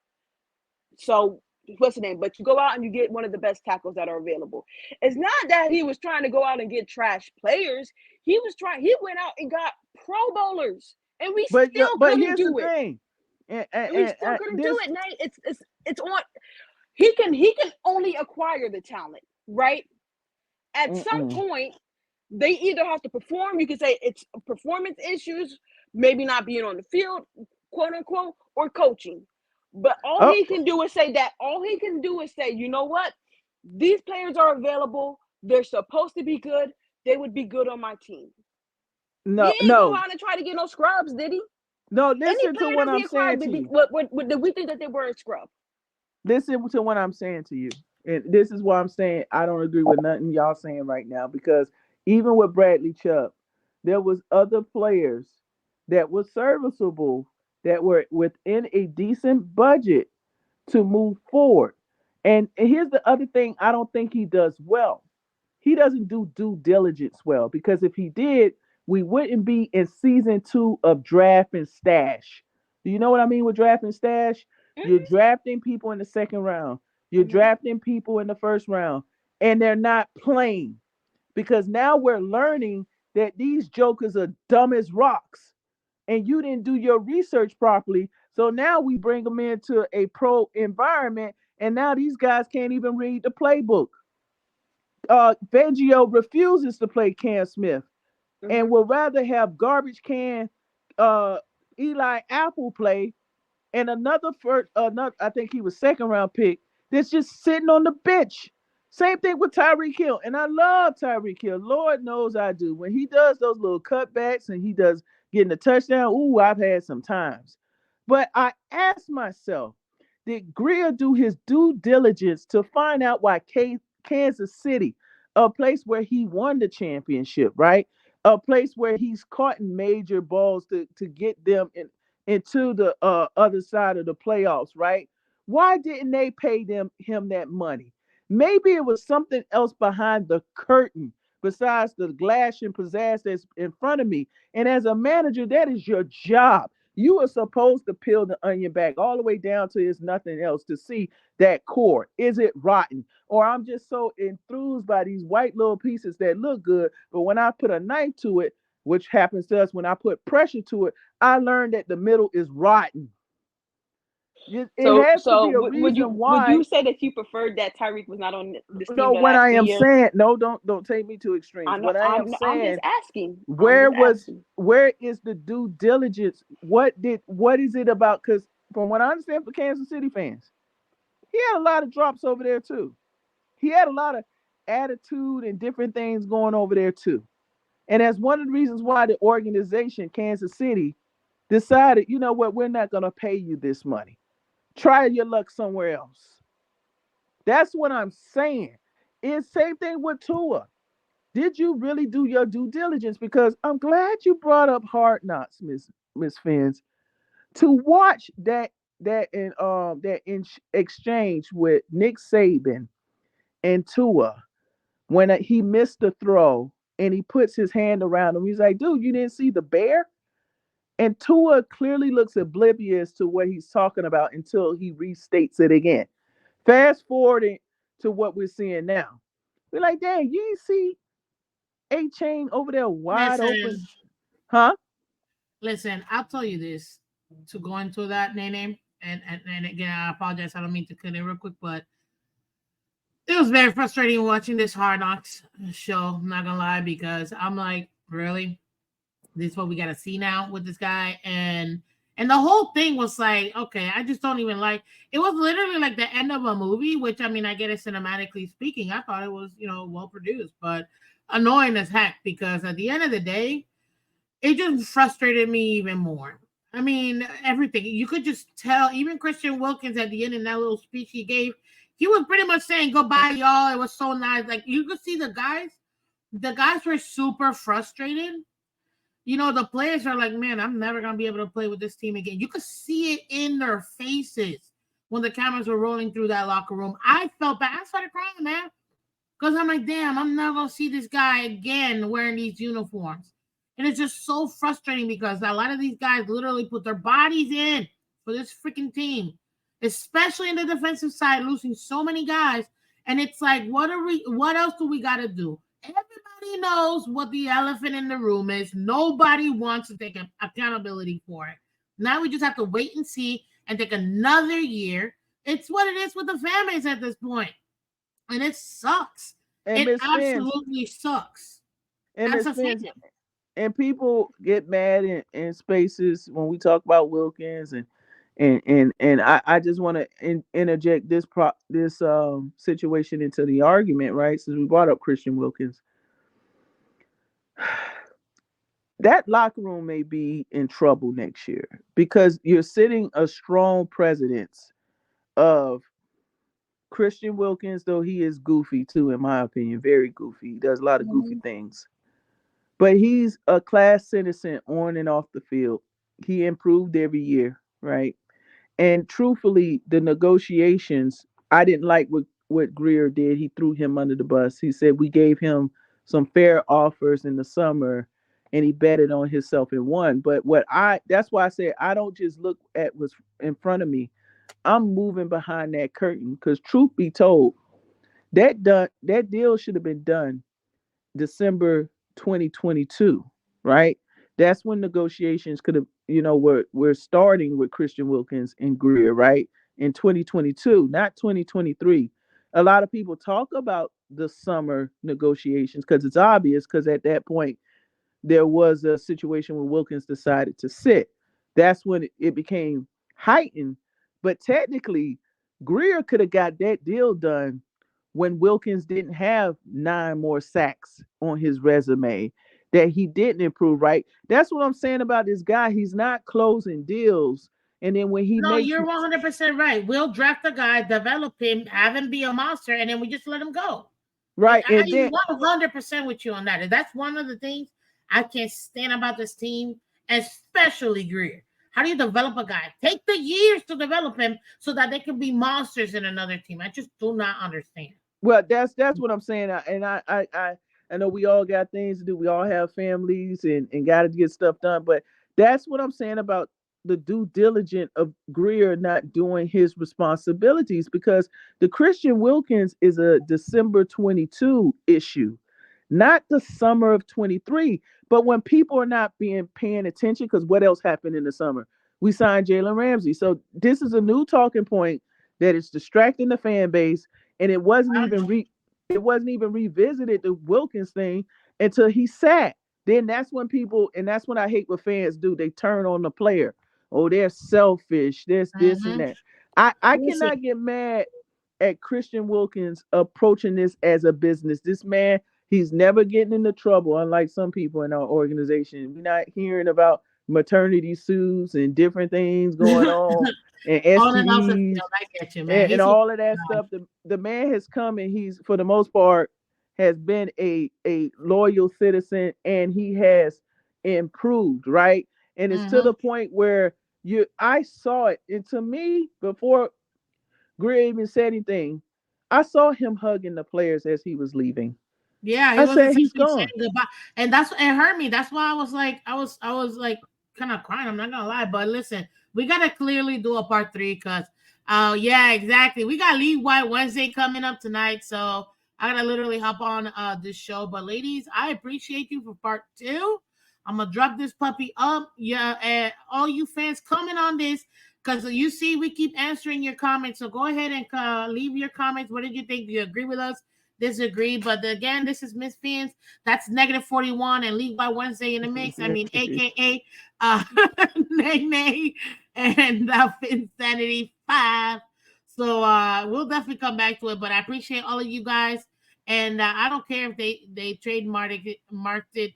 So what's the name? But you go out and you get one of the best tackles that are available. It's not that he was trying to go out and get trash players. He went out and got Pro Bowlers, and we still But couldn't here's the do it. thing, And we still and couldn't do this it, Nate. It's on. He can only acquire the talent, right? At some mm-mm. point, they either have to perform. You can say it's performance issues, maybe not being on the field, quote unquote, or coaching. But all Oh he can do is say that. All he can do is say, you know what? These players are available. They're supposed to be good. They would be good on my team. He no, ain't go no, out and try to get no scrubs, did he? no. Any Listen to player what that we I'm saying acquired, to you. did we think that they were a scrub? Listen to what I'm saying to you. And this is why I'm saying I don't agree with nothing y'all saying right now because even with Bradley Chubb, there was other players that were serviceable that were within a decent budget to move forward. And here's the other thing I don't think he does well. He doesn't do due diligence well because if he did, we wouldn't be in season 2 of draft and stash. Do you know what I mean with draft and stash? You're Mhm, drafting people in the second round. You're mhm. drafting people in the first round, and they're not playing because now we're learning that these jokers are dumb as rocks and you didn't do your research properly. So now we bring them into a pro environment, and now these guys can't even read the playbook. Fangio refuses to play Cam Smith and Mhm. would rather have garbage can uh, Eli Apple play and another I think he was second round pick that's just sitting on the bench. Same thing with Tyreek Hill, and I love Tyreek Hill. Lord knows I do. When he does those little cutbacks and he does getting a touchdown, ooh, I've had some times. But I asked myself, did Greer do his due diligence to find out why Kansas City, a place where he won the championship, right? A place where he's caught in major balls to get them into the other side of the playoffs, right? Why didn't they pay him that money? Maybe it was something else behind the curtain besides the glash and pizzazz that's in front of me. And as a manager, that is your job. You are supposed to peel the onion back all the way down to it's nothing else to see that core. Is it rotten? Or I'm just so enthused by these white little pieces that look good, but when I put a knife to it, which happens to us when I put pressure to it, I learned that the middle is rotten. It So, has to so be a would reason you why. say that you preferred that Tyreek was not on this team No, the what last I few am years? saying, no, don't take me to I extremes. know. What I am I'm just saying, asking. I'm where just was asking. where is the due diligence? What is it about? Because from what I understand for Kansas City fans, he had a lot of drops over there too. He had a lot of attitude and different things going over there too. And that's one of the reasons why the organization, Kansas City, decided, you know what, we're not going to pay you this money. Try your luck somewhere else. That's what I'm saying. It's same thing with Tua. Did you really do your due diligence? Because I'm glad you brought up Hard Knocks, Miss Fins, to watch that exchange with Nick Saban and Tua when he missed the throw and he puts his hand around him. He's like, dude, you didn't see the bear? And Tua clearly looks oblivious to what he's talking about until he restates it again. Fast forwarding to what we're seeing now. We're like, dang, you ain't see A Chain over there wide Listen, open. Huh? listen, I'll tell you this to go into that, Nene. And again, I apologize. I don't mean to cut in real quick, but it was very frustrating watching this Hard Knocks show. I'm not gonna lie, because I'm like, really, this is what we gotta see now with this guy, and the whole thing was like, okay, I just don't even like. It was literally like the end of a movie, which I mean, I get it cinematically speaking. I thought it was well produced, but annoying as heck because at the end of the day, it just frustrated me even more. I mean, everything. You could just tell, even Christian Wilkins at the end in that little speech he gave, he was pretty much saying goodbye, y'all. It was so nice. Like you could see the guys were super frustrated. The players are like, man, I'm never gonna be able to play with this team again. You could see it in their faces when the cameras were rolling through that locker room. I felt bad. I started crying, man. Because I'm like, damn, I'm never gonna see this guy again wearing these uniforms. And it's just so frustrating because a lot of these guys literally put their bodies in for this freaking team, especially in the defensive side, losing so many guys. And it's like, what else do we gotta do? Everybody knows what the elephant in the room is. Nobody wants to take accountability for it. Now we just have to wait and see and take another year. It's what it is with the fan base at this point, and it sucks. And It Miss Fins, absolutely sucks and as Miss a fan. Fins, and people get mad in spaces when we talk about Wilkins and I just want to interject this situation into the argument, right? Since we brought up Christian Wilkins, that locker room may be in trouble next year because you're sitting a strong precedence of Christian Wilkins, though he is goofy too, in my opinion, very goofy. He does a lot of goofy Mhm. things, but he's a class citizen on and off the field. He improved every year, right? And truthfully, the negotiations, I didn't like what Greer did. He threw him under the bus. He said we gave him some fair offers in the summer, and he betted on himself and won. But that's why I said I don't just look at what's in front of me. I'm moving behind that curtain because truth be told, that deal should have been done December 2022, right? That's when negotiations could have, we're starting with Christian Wilkins and Greer, right? In 2022, not 2023. A lot of people talk about the summer negotiations because it's obvious because at that point there was a situation where Wilkins decided to sit. That's when it became heightened. But technically, Greer could have got that deal done when Wilkins didn't have 9 more sacks on his resume that he didn't improve, right? That's what I'm saying about this guy. He's not closing deals. And then when he No, makes you're 100% right. We'll draft a guy, develop him, have him be a monster, and then we just let him go. right, I and am then 100% with you on that. And that's one of the things I can't stand about this team, especially Greer. How do you develop a guy? Take the years to develop him so that they can be monsters in another team. I just do not understand. well, that's what I'm saying. I know we all got things to do. We all have families and got to get stuff done. But that's what I'm saying about the due diligence of Greer not doing his responsibilities because the Christian Wilkins is a December 22 issue, not the summer of 23. But when people are not being paying attention, because what else happened in the summer? We signed Jalen Ramsey. So this is a new talking point that is distracting the fan base and it wasn't even revisited the Wilkins thing until he sat. Then that's when people and that's when I hate what fans do. They turn on the player. Oh, they're selfish. There's this and Mm-hmm. that. I Listen, cannot get mad at Christian Wilkins approaching this as a business. This man, he's never getting into trouble, unlike some people in our organization. We're not hearing about maternity suits and different things going on and on and off the STDs field, I get you, man. and He's a all of that stuff. The man has come and he's for the most part has been a loyal citizen and he has improved, right? And it's to mm-hmm. the point where I saw it. And to me, before Gray even said anything, I saw him hugging the players as he was leaving. Yeah, he I was said he's essentially gone. saying goodbye, and that's it hurt me. That's why I was like, I was like kind of crying. I'm not gonna lie, but listen, we gotta clearly do a part three because, yeah, exactly. We got League White Wednesday coming up tonight, so I gotta literally hop on this show. But ladies, I appreciate you for part two. I'm gonna drop this puppy up. Yeah, and all you fans comment on this because you see we keep answering your comments. So go ahead and leave your comments. What did you think? Do you agree with us? Disagree. But again, this is Miss Phins. That's negative 41 and League by Wednesday in the mix. I mean, aka uh Nay Nay and Phinsanity 5. So we'll definitely come back to it. But I appreciate all of you guys. And I don't care if they trademarked it, marked it.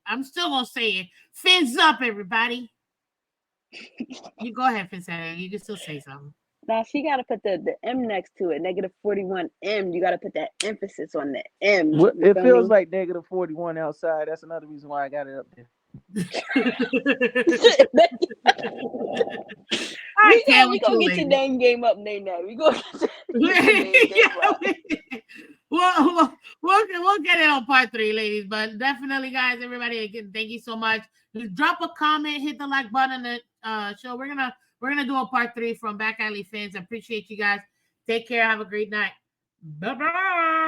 I'm still gonna say it. Fins up, everybody. You go ahead, Phinsanity. You can still say something. Now she got to put the M next to it. Negative 41 M. You got to put that emphasis on the M. Well, You it feel feels me? like negative 41 outside. That's another reason why I got it up there. I can't We with gonna you, get your ladies. name game up, Nene. We gonna get your name game Yeah, up. we'll get it on part three, ladies. But definitely, guys, everybody, again, thank you so much. Just drop a comment, hit the like button on the show. We're gonna do a part three from Back Alley Fans. I appreciate you guys. Take care. Have a great night. Bye bye.